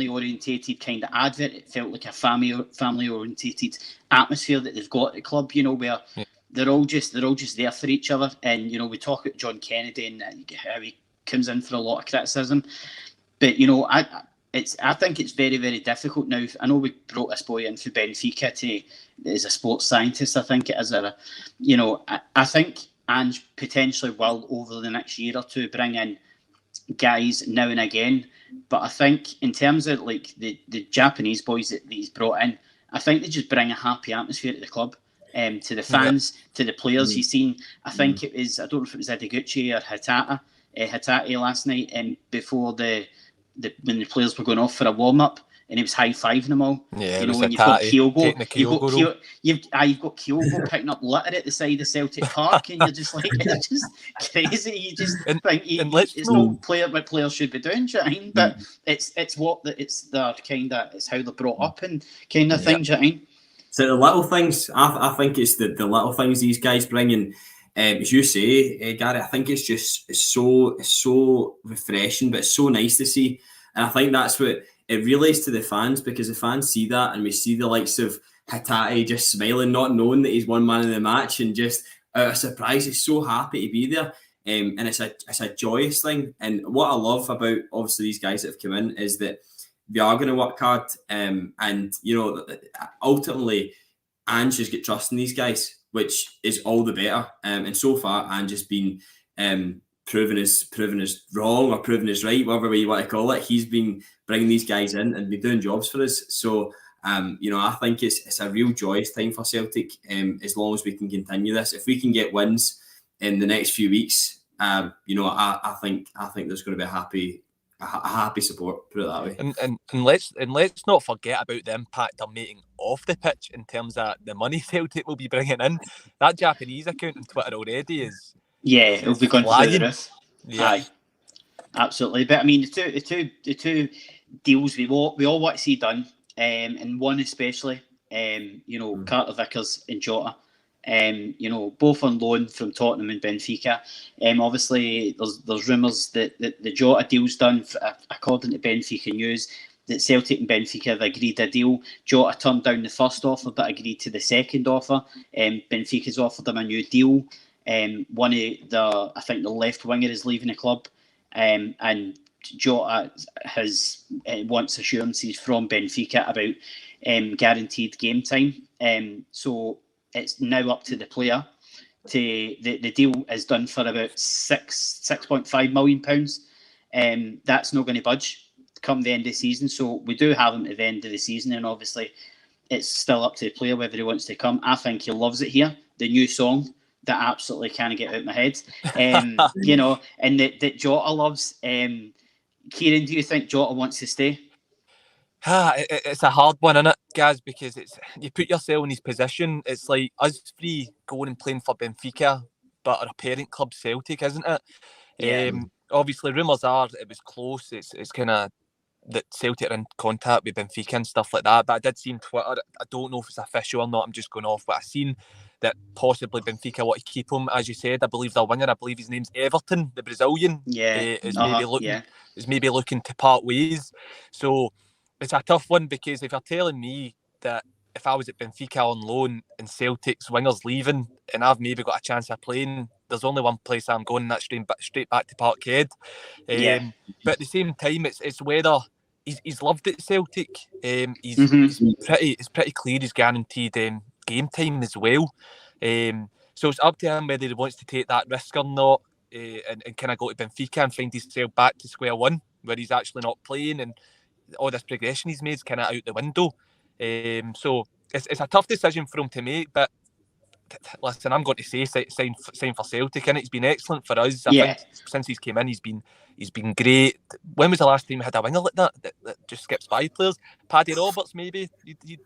orientated kind of advert. It felt like a family orientated atmosphere that they've got at the club, where they're all just there for each other. And we talk about John Kennedy and how he comes in for a lot of criticism, but I think it's very, very difficult now. I know we brought this boy in for Benfica as a sports scientist. I think it is. I think Ange potentially will over the next year or two bring in guys now and again, but I think in terms of like the Japanese boys that he's brought in, I think they just bring a happy atmosphere to the club, to the fans, to the players. He's seen, I think it was, I don't know if it was Ideguchi or Hatate last night, before when the players were going off for a warm up, and he was high fiving them all. Yeah, when you've got Kyogo, you've got Kyogo picking up litter at the side of Celtic Park, and you're just like, it's just crazy. You just think it's not what players should be doing, do you know what I mean? But it's how they're brought up and kind of thing, do you know what I mean? So the little things, I think it's the little things these guys bring in. As you say, Gary, I think it's so refreshing, but it's so nice to see. And I think that's what it relates to the fans, because the fans see that, and we see the likes of Hatate just smiling, not knowing that he's one man in the match, and just out of surprise, he's so happy to be there. And it's a joyous thing. And what I love about obviously these guys that have come in is that they are going to work hard. And ultimately, Ange has got trust in these guys, which is all the better. And so far, Ange has been proven as wrong or proven as right, whatever way you want to call it. He's been bringing these guys in and been doing jobs for us. So, I think it's a real joyous time for Celtic. As long as we can continue this, if we can get wins in the next few weeks, I think there's going to be a happy support. Put it that way. And let's not forget about the impact they're making off the pitch in terms of the money Celtic will be bringing in. That Japanese account on Twitter already is. Yeah, it'll be going through the roof. Yeah. Aye, absolutely. But I mean, the two deals we all want to see done, and one especially, Carter Vickers and Jota, both on loan from Tottenham and Benfica. Obviously, there's rumours that the Jota deal's done, according to Benfica News, that Celtic and Benfica have agreed a deal. Jota turned down the first offer, but agreed to the second offer. Benfica's offered him a new deal. I think the left winger is leaving the club, and Jota wants assurances from Benfica about guaranteed game time. So it's now up to the player. The deal is done for about £6.5 million. That's not going to budge come the end of the season. So we do have him at the end of the season, and obviously it's still up to the player whether he wants to come. I think he loves it here. The new song that absolutely can't get out of my head, and that Jota loves. Kieran, do you think Jota wants to stay? It's a hard one, isn't it, guys? Because you put yourself in his position. It's like us three going and playing for Benfica, but our parent club Celtic, isn't it? Yeah. Obviously, rumours are it was close. It's kind of that Celtic are in contact with Benfica and stuff like that. But I did see on Twitter, I don't know if it's official or not, I'm just going off what I've seen, that possibly Benfica want to keep him. As you said, I believe the winger, I believe his name's Everton, the Brazilian, is maybe looking to part ways. So it's a tough one, because if you're telling me that if I was at Benfica on loan and Celtic's winger's leaving and I've maybe got a chance of playing, there's only one place I'm going, and that's straight back to Parkhead. But at the same time, it's whether he's loved it, Celtic. It's pretty clear he's guaranteed game time as well. So it's up to him whether he wants to take that risk or not, and kind of go to Benfica and find himself back to square one, where he's actually not playing and all this progression he's made is kind of out the window. So it's a tough decision for him to make, but listen, I'm going to say sign for Celtic, and it's been excellent for us. I think since he's came in, he's been great. When was the last time we had a winger like that just skips by players? Paddy Roberts, maybe. He'd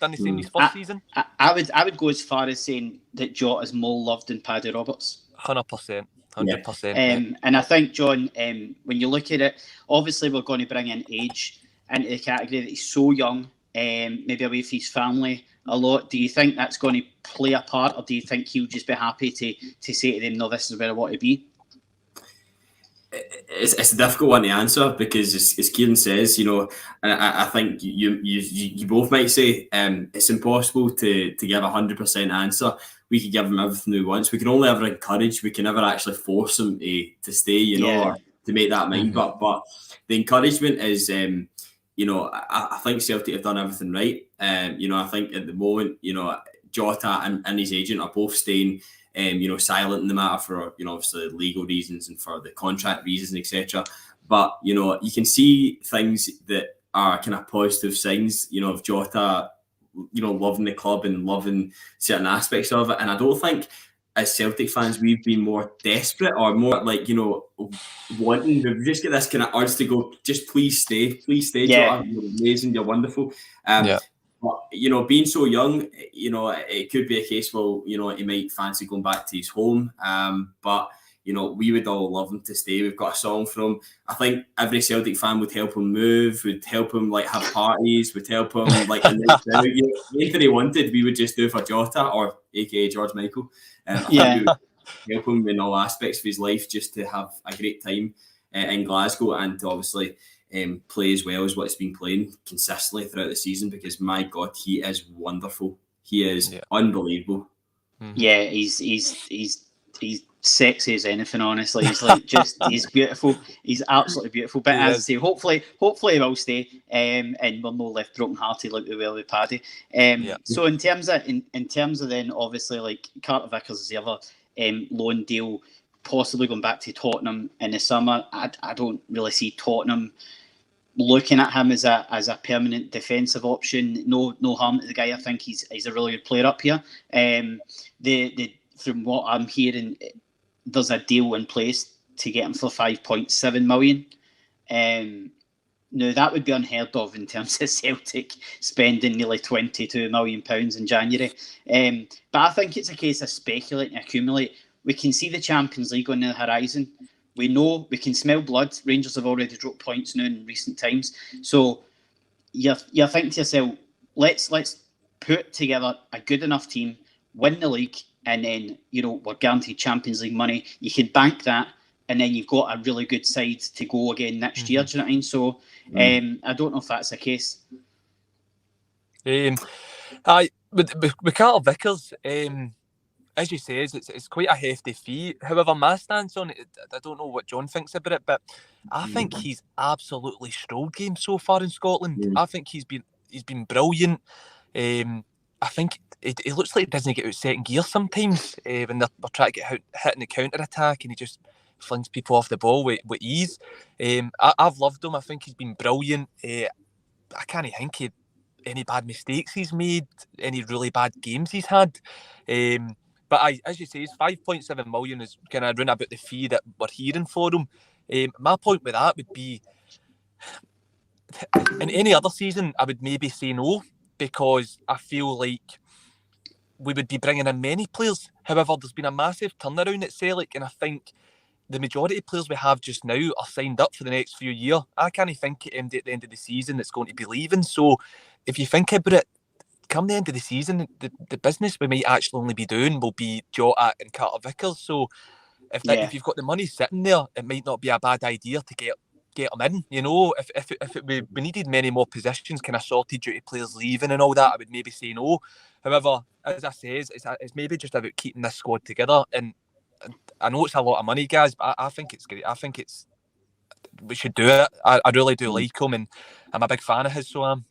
done the same his first season. I would go as far as saying that Jota is more loved than Paddy Roberts. 100%. And I think, John, when you look at it, obviously we're going to bring in age into the category that he's so young, maybe away from his family a lot. Do you think that's going to play a part, or do you think he'll just be happy to say to them, no, this is where I want to be? It's a difficult one to answer, because as Kieran says, and I think you both might say it's impossible to give 100% answer we could give him everything we want. We can only ever encourage. We can never actually force him to stay, you know, or to make that mind up. But the encouragement is, you know, I think Celtic have done everything right. You know, I think at the moment, you know, Jota and his agent are both staying, you know, silent in the matter for, you know, obviously legal reasons and for the contract reasons, etc. But, you know, you can see things that are kind of positive signs, you know, of Jota, you know, loving the club and loving certain aspects of it. And I don't think as Celtic fans we've been more desperate or more like, you know, wanting, we've just got this kind of urge to go, just please stay, Jota, you're amazing, you're wonderful. But, you know, being so young, you know, it could be a case, well, you know, he might fancy going back to his home. But, you know, we would all love him to stay. We've got a song from him. I think every Celtic fan would help him move, would help him like have parties, would help him like a night out. You know, anything he wanted, we would just do for Jota or aka George Michael. I think we would help him in all aspects of his life just to have a great time in Glasgow and to obviously play as well as what he's been playing consistently throughout the season, because my God, he is wonderful. He is unbelievable. Yeah, he's sexy as anything, honestly. He's like he's beautiful. He's absolutely beautiful. But as I say, hopefully he will stay. And we're no left broken hearted like we were with Paddy. So in terms of then obviously like Carter Vickers is the other loan deal, possibly going back to Tottenham in the summer. I don't really see Tottenham looking at him as a permanent defensive option. No harm to the guy. I think he's a really good player up here. From what I'm hearing, there's a deal in place to get him for 5.7 million. Now that would be unheard of in terms of Celtic spending nearly £22 million in January. But I think it's a case of speculate and accumulate. We can see the Champions League on the horizon. We know, we can smell blood. Rangers have already dropped points now in recent times. So you're thinking to yourself, let's put together a good enough team, win the league, and then, you know, we're guaranteed Champions League money. You could bank that, and then you've got a really good side to go again next year. Do you know what I mean? So I don't know if that's the case. With Carter Vickers, as you say, it's quite a hefty fee. However, my stance on it, I don't know what John thinks about it, but I think he's absolutely strolled games so far in Scotland. I think he's been brilliant. I think it looks like he doesn't get out second gear sometimes when they're trying to get hit in the counter attack, and he just flings people off the ball with ease. I've loved him. I think he's been brilliant. I can't think of any bad mistakes he's made, any really bad games he's had. But as you say, it's 5.7 million is kind of around about the fee that we're hearing for him. My point with that would be, in any other season, I would maybe say no, because I feel like we would be bringing in many players. However, there's been a massive turnaround at Celtic, and I think the majority of players we have just now are signed up for the next few years. I can't think at the end of the season that's going to be leaving. So if you think about it, come the end of the season, the business we might actually only be doing will be Jota and Carter Vickers. So if you've got the money sitting there, it might not be a bad idea to get them in. You know, if we needed many more positions kind of sorted due to players leaving and all that, I would maybe say no. However, as I say, it's maybe just about keeping this squad together. And I know it's a lot of money, guys, but I think it's great. I think we should do it. I really do like him, and I'm a big fan of his, so am.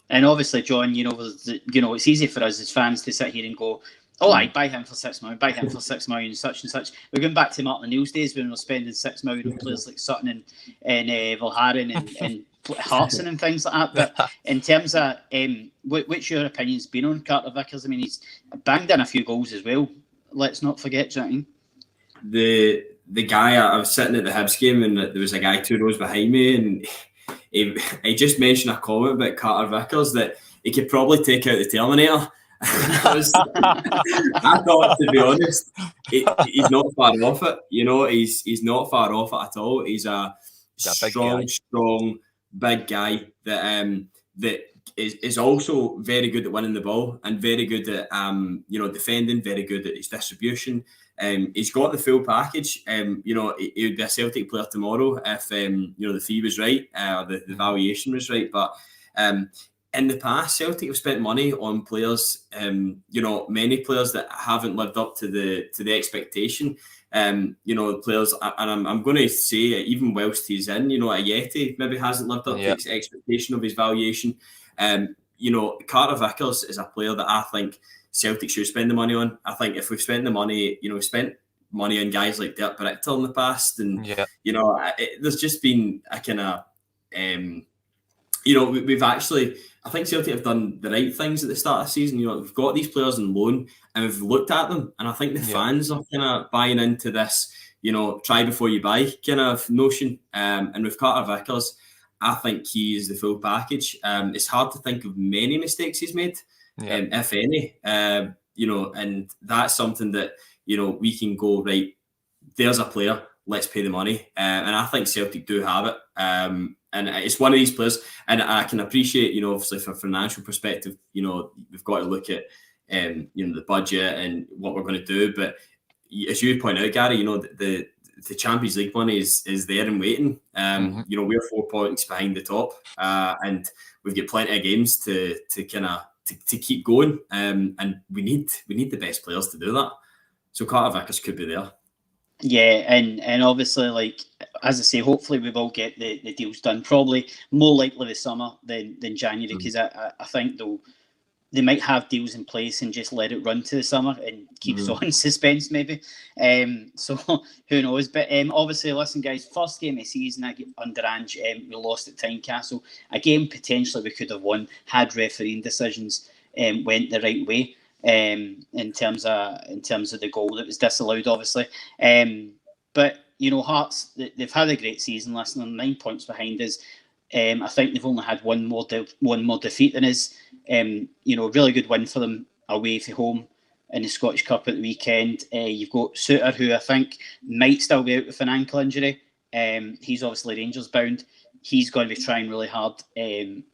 And obviously, John, you know, it's easy for us as fans to sit here and go, oh, I buy him for 6 million, buy him for 6 million, such and such. We're going back to Martin O'Neill's days when we were spending 6 million on players like Sutton and Valharin and Hartson and things like that. But in terms of what's your opinion's been on Carter Vickers? I mean, he's banged in a few goals as well. Let's not forget, do you know what I mean? The guy, I was sitting at the Hibs game, and there was a guy 2 rows behind me, and he just mentioned a comment about Carter Vickers that he could probably take out the Terminator. I thought, to be honest, he's not far off it. You know, he's not far off it at all. He's a strong, big guy that is also very good at winning the ball and very good at defending, very good at his distribution. He's got the full package. He would be a Celtic player tomorrow if the fee was right, or the valuation was right. But in the past, Celtic have spent money on players, many players that haven't lived up to the expectation. Players, and I'm going to say, even whilst he's in, Ayeti maybe hasn't lived up to the expectation of his valuation. Carter Vickers is a player that I think Celtic should spend the money on. I think if we've spent the money, we've spent money on guys like Dirk Brickter in the past, and there's just been a kind of we've actually, I think Celtic have done the right things at the start of the season. We've got these players on loan and we've looked at them, and I think the fans are kind of buying into this, try before you buy kind of notion. And with Carter Vickers, I think he is the full package. It's hard to think of many mistakes he's made, if any. And that's something that, we can go, right, there's a player, let's pay the money. And I think Celtic do have it. And it's one of these players, and I can appreciate, obviously from a financial perspective, we've got to look at, the budget and what we're going to do. But as you point out, Gary, the Champions League money is there and waiting. We're 4 points behind the top, and we've got plenty of games to keep going. And we need the best players to do that. So Carter Vickers could be there. Yeah, and obviously, like, as I say, hopefully we will get the deals done. Probably more likely this summer than January, because I think they might have deals in place and just let it run to the summer and keep us on suspense maybe. So who knows? But obviously, listen, guys, first game of the season under Ange, we lost at Tynecastle. A game potentially we could have won had refereeing decisions went the right way. In terms of the goal that was disallowed, obviously. But Hearts, they've had a great season. Listen, they're 9 points behind us. I think they've only had one more defeat than us. Really good win for them away from home in the Scottish Cup at the weekend. You've got Suter, who I think might still be out with an ankle injury. He's obviously Rangers bound. He's going to be trying really hard.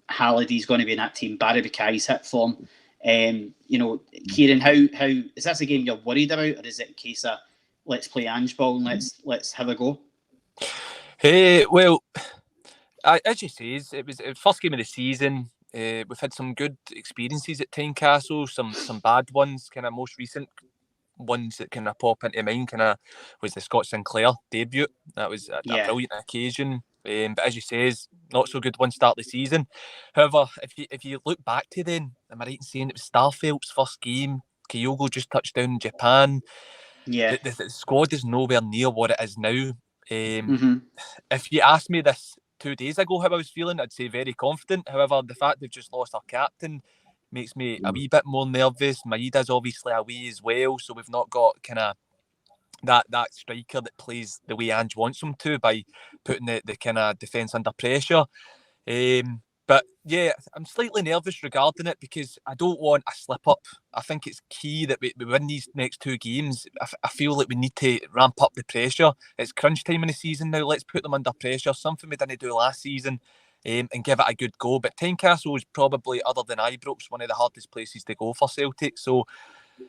Halliday's going to be in that team. Barry Buckay's hit form. Kieran, how is this a game you're worried about, or is it a case of let's play Ange ball and let's have a go? Hey, well, as you say, it was the first game of the season. We've had some good experiences at Tynecastle, some bad ones. Kind of most recent ones that kind of pop into mind was the Scott Sinclair debut. That was a brilliant occasion. But as you say, not so good one start of the season. However, if you look back to then, am I right in saying it was Starfelt's first game? Kyogo just touched down in Japan. Yeah, the squad is nowhere near what it is now. If you asked me this 2 days ago how I was feeling, I'd say very confident. However, the fact they've just lost our captain makes me a wee bit more nervous. Maeda's obviously away as well, so we've not got kind of that striker that plays the way Ange wants him to by putting the kind of defence under pressure. But yeah, I'm slightly nervous regarding it because I don't want a slip up. I think it's key that we win these next 2 games. I feel like we need to ramp up the pressure. It's crunch time in the season now. Let's put them under pressure. Something we didn't do last season, and give it a good go. But Tynecastle is probably, other than Ibrox, one of the hardest places to go for Celtic. So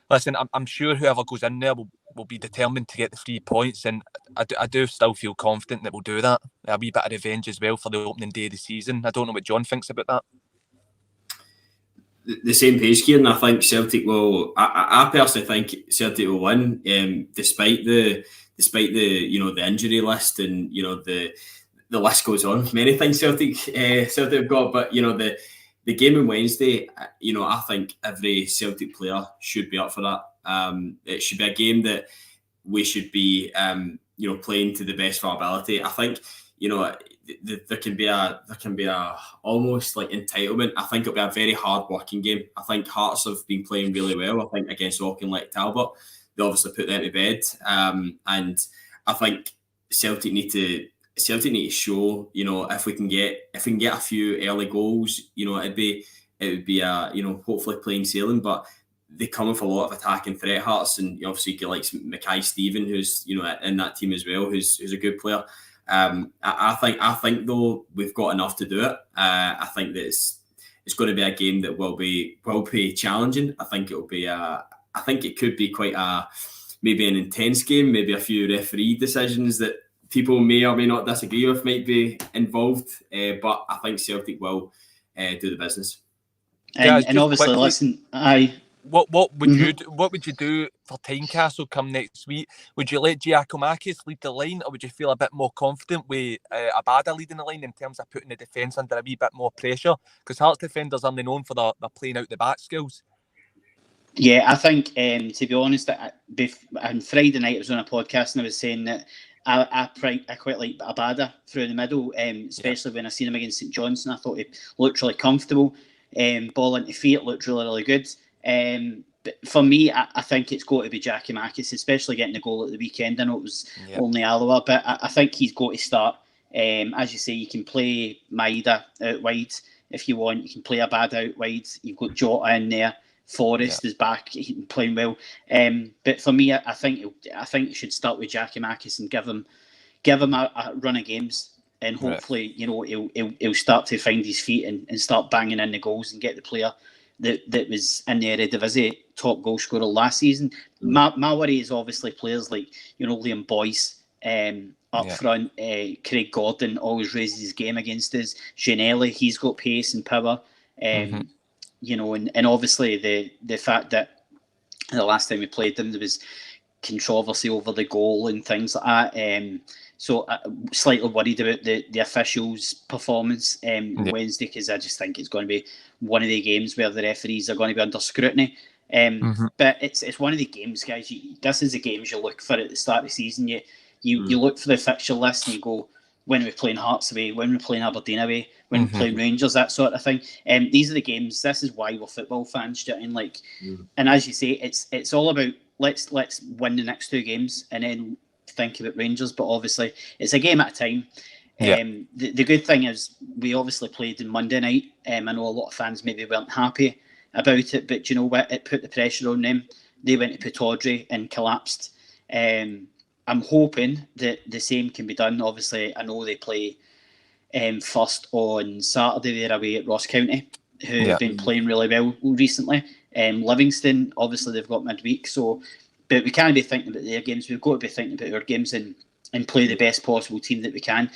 listen, I'm sure whoever goes in there will be determined to get the 3 points, and I do still feel confident that we'll do that. A wee bit of revenge as well for the opening day of the season. I don't know what John thinks about that. The same page, Kieran. I think Celtic will. I personally think Celtic will win, despite the the injury list, and the list goes on. Many things Celtic have got, but the game on Wednesday, I think every Celtic player should be up for that. It should be a game that we should be, playing to the best of our ability. I think, there can be a almost like entitlement. I think it'll be a very hard working game. I think Hearts have been playing really well. I think against Auchinleck Talbot, they obviously put them to bed. And I think Celtic need to show, if we can get a few early goals, it would be a, hopefully plain sailing. But they come with a lot of attacking threat, Hearts, and obviously you like Mackay Stephen, who's in that team as well, who's a good player. I think though we've got enough to do it. I think that it's going to be a game that will be challenging. I think it could be quite maybe an intense game, maybe a few referee decisions that people may or may not disagree with might be involved, but I think Celtic will do the business. And obviously, quickly, listen, I. What would you do for Tynecastle come next week? Would you let Giacomakis lead the line, or would you feel a bit more confident with Abada leading the line in terms of putting the defence under a wee bit more pressure? Because Hearts defenders are known for their playing out the back skills. Yeah, I think, to be honest, on Friday night I was on a podcast and I was saying that I quite like Abada through the middle, especially when I seen him against St Johnstone. I thought he looked really comfortable. Ball into feet looked really, really good. But for me, I think it's got to be Giacomakis, especially getting the goal at the weekend. I know it was only Alloa, but I think he's got to start. As you say, you can play Maeda out wide if you want. You can play Abada out wide. You've got Jota in there. Forrest is back, he's playing well. But for me, I think you should start with Giacomakis and give him a run of games, and hopefully, he'll start to find his feet and start banging in the goals and get the player that was in the Eredivisie top goal scorer last season. My worry is obviously players like Liam Bhoys up front. Craig Gordon always raises his game against us. Gianelli, he's got pace and power. And obviously the fact that the last time we played them there was controversy over the goal and things like that. So slightly worried about the officials' performance Wednesday, because I just think it's going to be one of the games where the referees are going to be under scrutiny. But it's one of the games, guys. This is the games you look for at the start of the season. You look for the fixture list and you go, when we're playing Hearts away, when we're playing Aberdeen away, when we're playing Rangers, that sort of thing. These are the games. This is why we're football fans. Do you know what I mean? And as you say, it's all about let's win the next two games and then think about Rangers. But obviously, it's a game at a time. The good thing is we obviously played on Monday night. I know a lot of fans maybe weren't happy about it, but you know what? It put the pressure on them. They went to Pittodrie and collapsed. I'm hoping that the same can be done. Obviously, I know they play first on Saturday. They're away at Ross County, who have been playing really well recently. Livingston, obviously, they've got midweek. But we can't be thinking about their games. We've got to be thinking about our games and play the best possible team that we can.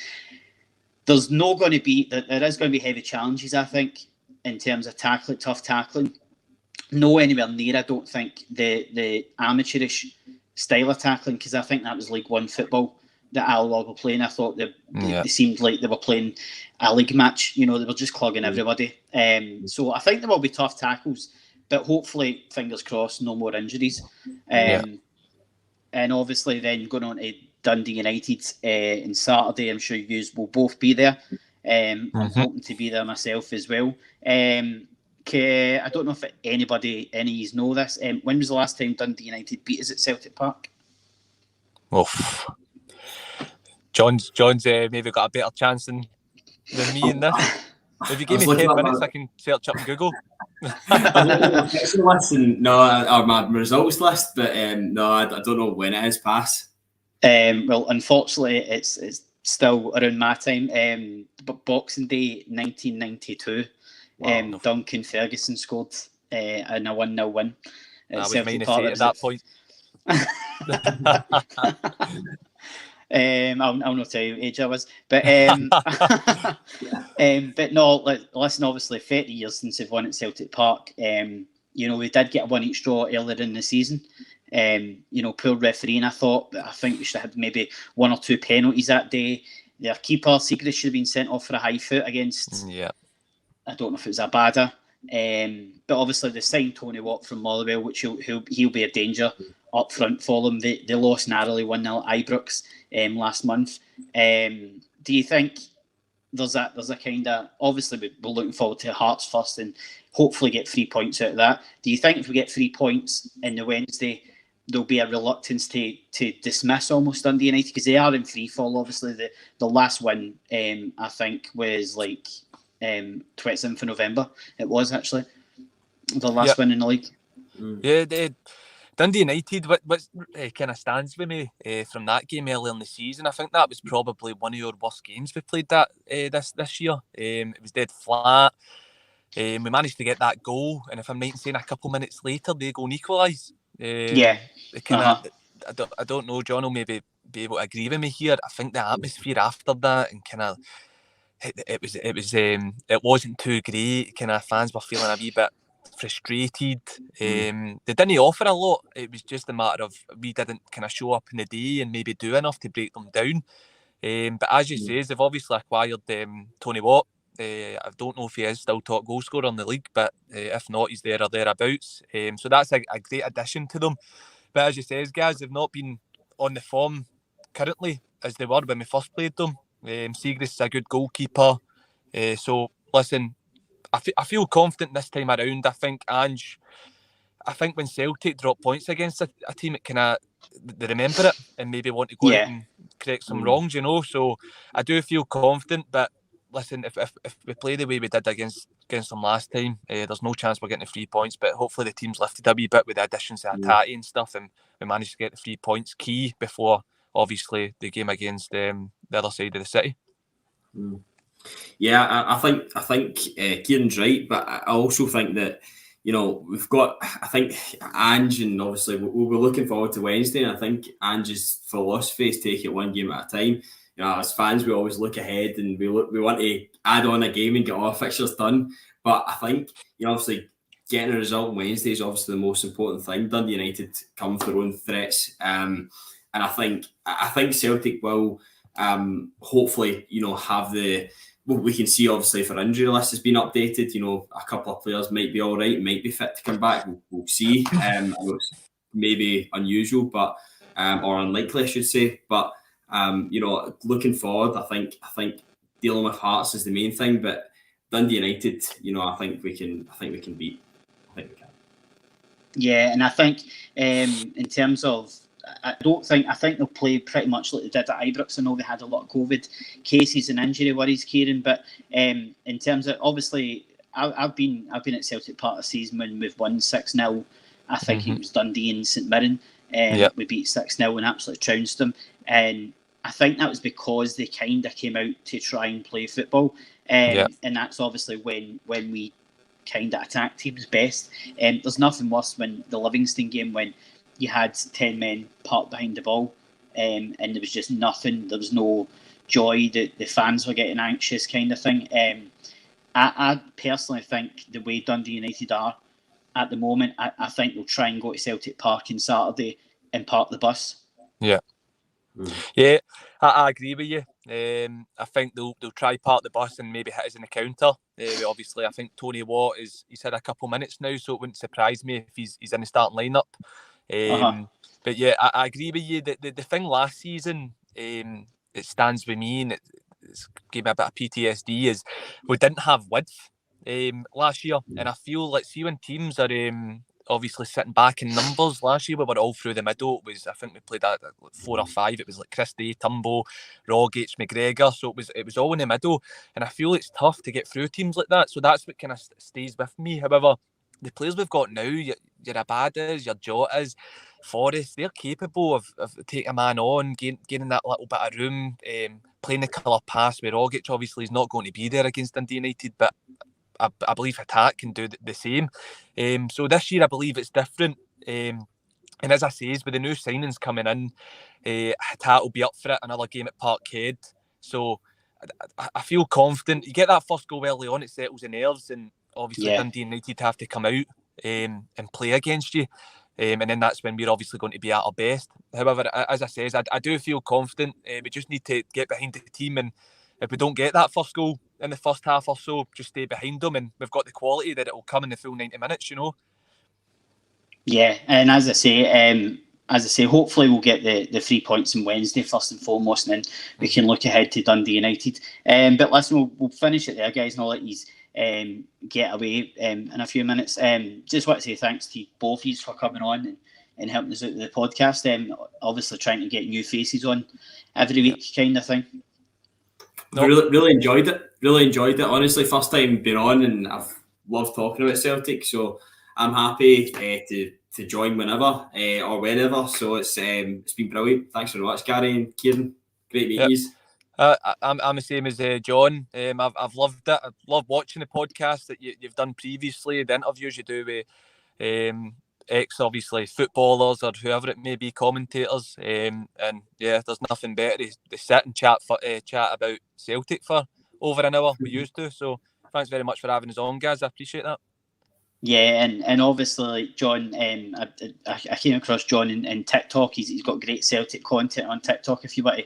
There is going to be heavy challenges, I think, in terms of tough tackling. No anywhere near, I don't think, the amateurish style of tackling, because I think that was League One football that Alloa were playing. I thought they seemed like they were playing a league match. They were just clogging everybody. So I think there will be tough tackles, but hopefully, fingers crossed, no more injuries. And obviously then going on to Dundee United on Saturday, I'm sure you will both be there. I'm hoping to be there myself as well. I don't know if any of you know this. When was the last time Dundee United beat us at Celtic Park? John's maybe got a better chance than me in this. If you give me 10 minutes, I can search up Google. I was looking at my results list, but no, I don't know when it is past. Well, unfortunately, it's still around my time. But Boxing Day 1992. Duncan Ferguson scored in a 1-0 win at Celtic Park at that point. I'll not tell you what age I was, but but no. Listen, obviously, 30 years since we've won at Celtic Park. We did get a one each draw earlier in the season. Poor refereeing, I thought, but I think we should have had maybe one or two penalties that day. Their keeper Seagrass should have been sent off for a high foot against. I don't know if it was Abada, but obviously they signed Tony Watt from Motherwell, which he'll be a danger up front for them. They lost narrowly 1-0 at Ibrox last month. Do you think there's a kind of, obviously we're looking forward to Hearts first and hopefully get 3 points out of that. Do you think if we get 3 points in the Wednesday, there'll be a reluctance to dismiss almost Dundee United, because they are in free fall? Obviously the last win I think was like 27th of November. It was actually the last win in the league. Dundee United, what kind of stands with me from that game earlier in the season, I think that was probably one of your worst games we played that this year. It was dead flat. We managed to get that goal, and if I'm right in saying, a couple minutes later they go and equalise. I don't know, John will maybe be able to agree with me here. I think the atmosphere after that and kind of it wasn't too great. Kind of fans were feeling a wee bit frustrated. They didn't offer a lot. It was just a matter of we didn't kind of show up in the day and maybe do enough to break them down. But as you say, they've obviously acquired Tony Watt. I don't know if he is still top goal scorer in the league, but if not, he's there or thereabouts. So that's a great addition to them. But as you say, guys, they've not been on the form currently as they were when we first played them. Seagrass is a good goalkeeper. So listen, I feel confident this time around. I think when Celtic drop points against a team, it kind of they remember it and maybe want to go out and correct some wrongs, you know. So I do feel confident, but listen, if we play the way we did against them last time, there's no chance we're getting the 3 points. But hopefully the team's lifted a wee bit with the additions of Hatate and stuff, and we managed to get the 3 points key before obviously the game against the other side of the city. Yeah, I think Kieran's right, but I also think that, you know, we've got, I think, Ange, and obviously we'll be looking forward to Wednesday, and I think Ange's philosophy is take it one game at a time. You know, as fans, we always look ahead and we want to add on a game and get all our fixtures done. But I think, you know, obviously getting a result on Wednesday is obviously the most important thing. Dundee United come with their own threats, and I think Celtic will hopefully, you know, have the. Well, we can see obviously if our injury list has been updated, you know, a couple of players might be all right, might be fit to come back. We'll see. I know it's maybe unusual, but or unlikely, I should say. But you know, looking forward, I think dealing with Hearts is the main thing. But Dundee United, you know, I think we can beat. I think we can. Yeah, and I think in terms of. I think they'll play pretty much like they did at Ibrox. I know they had a lot of COVID cases and injury worries, Kieran. But in terms of, obviously, I've been at Celtic part of the season when we've won 6-0. I think it was Dundee and St Mirren. We beat 6-0 and absolutely trounced them. And I think that was because they kind of came out to try and play football. And that's obviously when we kind of attack teams best. There's nothing worse when the Livingston game when you had 10 men parked behind the ball, and there was just nothing. There was no joy. The fans were getting anxious, kind of thing. I personally think the way Dundee United are at the moment, I think they'll try and go to Celtic Park on Saturday and park the bus. Yeah. Yeah, I agree with you. I think they'll try park the bus and maybe hit us in the counter. Obviously, I think Tony Watt he's had a couple minutes now, so it wouldn't surprise me if he's in the starting lineup. But yeah, I agree with you. The thing last season, it stands with me and it's gave me a bit of PTSD, is we didn't have width last year. And I feel like, see, when teams are obviously sitting back in numbers, last year we were all through the middle. It was, I think we played at 4 or 5. It was like Christie, Turnbull, Rogic, McGregor. So it was all in the middle. And I feel it's tough to get through teams like that. So that's what kind of stays with me. However, the players we've got now, your Abadas, your Jotas, Forrest, they're capable of taking a man on, gaining that little bit of room, playing the killer pass with Rogic. Obviously, he's not going to be there against Dundee United, but I believe Hatate can do the same. So this year, I believe it's different. And as I say, with the new signings coming in, Hatate will be up for it, another game at Parkhead. So I feel confident. You get that first goal early on, it settles the nerves, and obviously Dundee United have to come out and play against you. And then that's when we're obviously going to be at our best. However, as I say, I do feel confident. We just need to get behind the team, and if we don't get that first goal in the first half or so, just stay behind them, and we've got the quality that it will come in the full 90 minutes, you know. Yeah, and as I say, hopefully we'll get the 3 points on Wednesday first and foremost, and then we can look ahead to Dundee United. But listen, we'll finish it there, guys, and I'll let you get away in a few minutes. Just want to say thanks to both of you for coming on and helping us out with the podcast. Obviously trying to get new faces on every week, kind of thing. Really enjoyed it. Honestly, first time being on, and I've loved talking about Celtic. So I'm happy to join whenever or whenever. So it's been brilliant. Thanks very much, Gary and Kieran. Great meeting you. I'm the same as John. I've loved it. I've loved watching the podcast that you've done previously, the interviews you do with ex-obviously footballers or whoever it may be, commentators. And yeah, there's nothing better to sit and chat about Celtic for over an hour we used to. So thanks very much for having us on, guys. I appreciate that. Yeah, and obviously, like John, I came across John in TikTok. He's got great Celtic content on TikTok. If you want to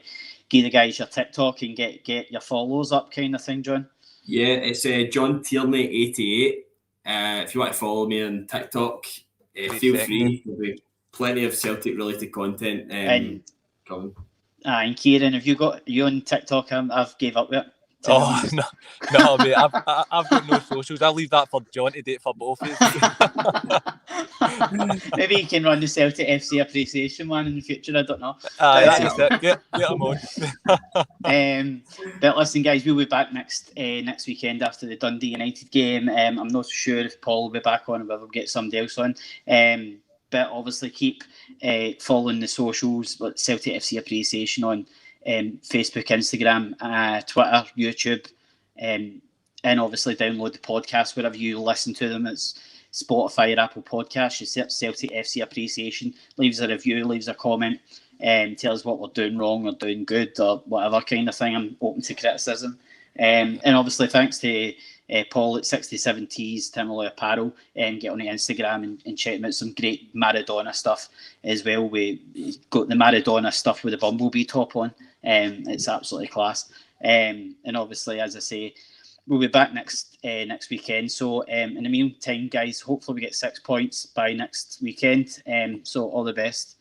give the guys your TikTok and get your follows up, kind of thing, John. Yeah, it's John Tierney 88. If you want to follow me on TikTok, feel free. There'll be plenty of Celtic related content coming. And Kieran, have you on TikTok? I've gave up with it. Oh no, mate! I've got no socials. I'll leave that for John to date for both of us. Maybe you can run the Celtic FC appreciation one in the future. I don't know. That's it. Get them on. But listen, guys, we'll be back next weekend after the Dundee United game. I'm not sure if Paul will be back on or whether we'll get somebody else on. But obviously keep following the socials, like Celtic FC appreciation on Facebook, Instagram, Twitter, YouTube, and obviously download the podcast wherever you listen to them. It's Spotify or Apple Podcasts. You search Celtic FC appreciation, leaves a review, leaves a comment, tell us what we're doing wrong or doing good or whatever kind of thing. I'm open to criticism. And obviously thanks to Paul at 67 Tees, Tim Alloa Apparel, and get on the Instagram and check them out. Some great Maradona stuff as well. We got the Maradona stuff with the Bumblebee top on. It's absolutely class. And obviously, as I say, we'll be back next weekend. So in the meantime, guys, hopefully we get 6 points by next weekend. So all the best.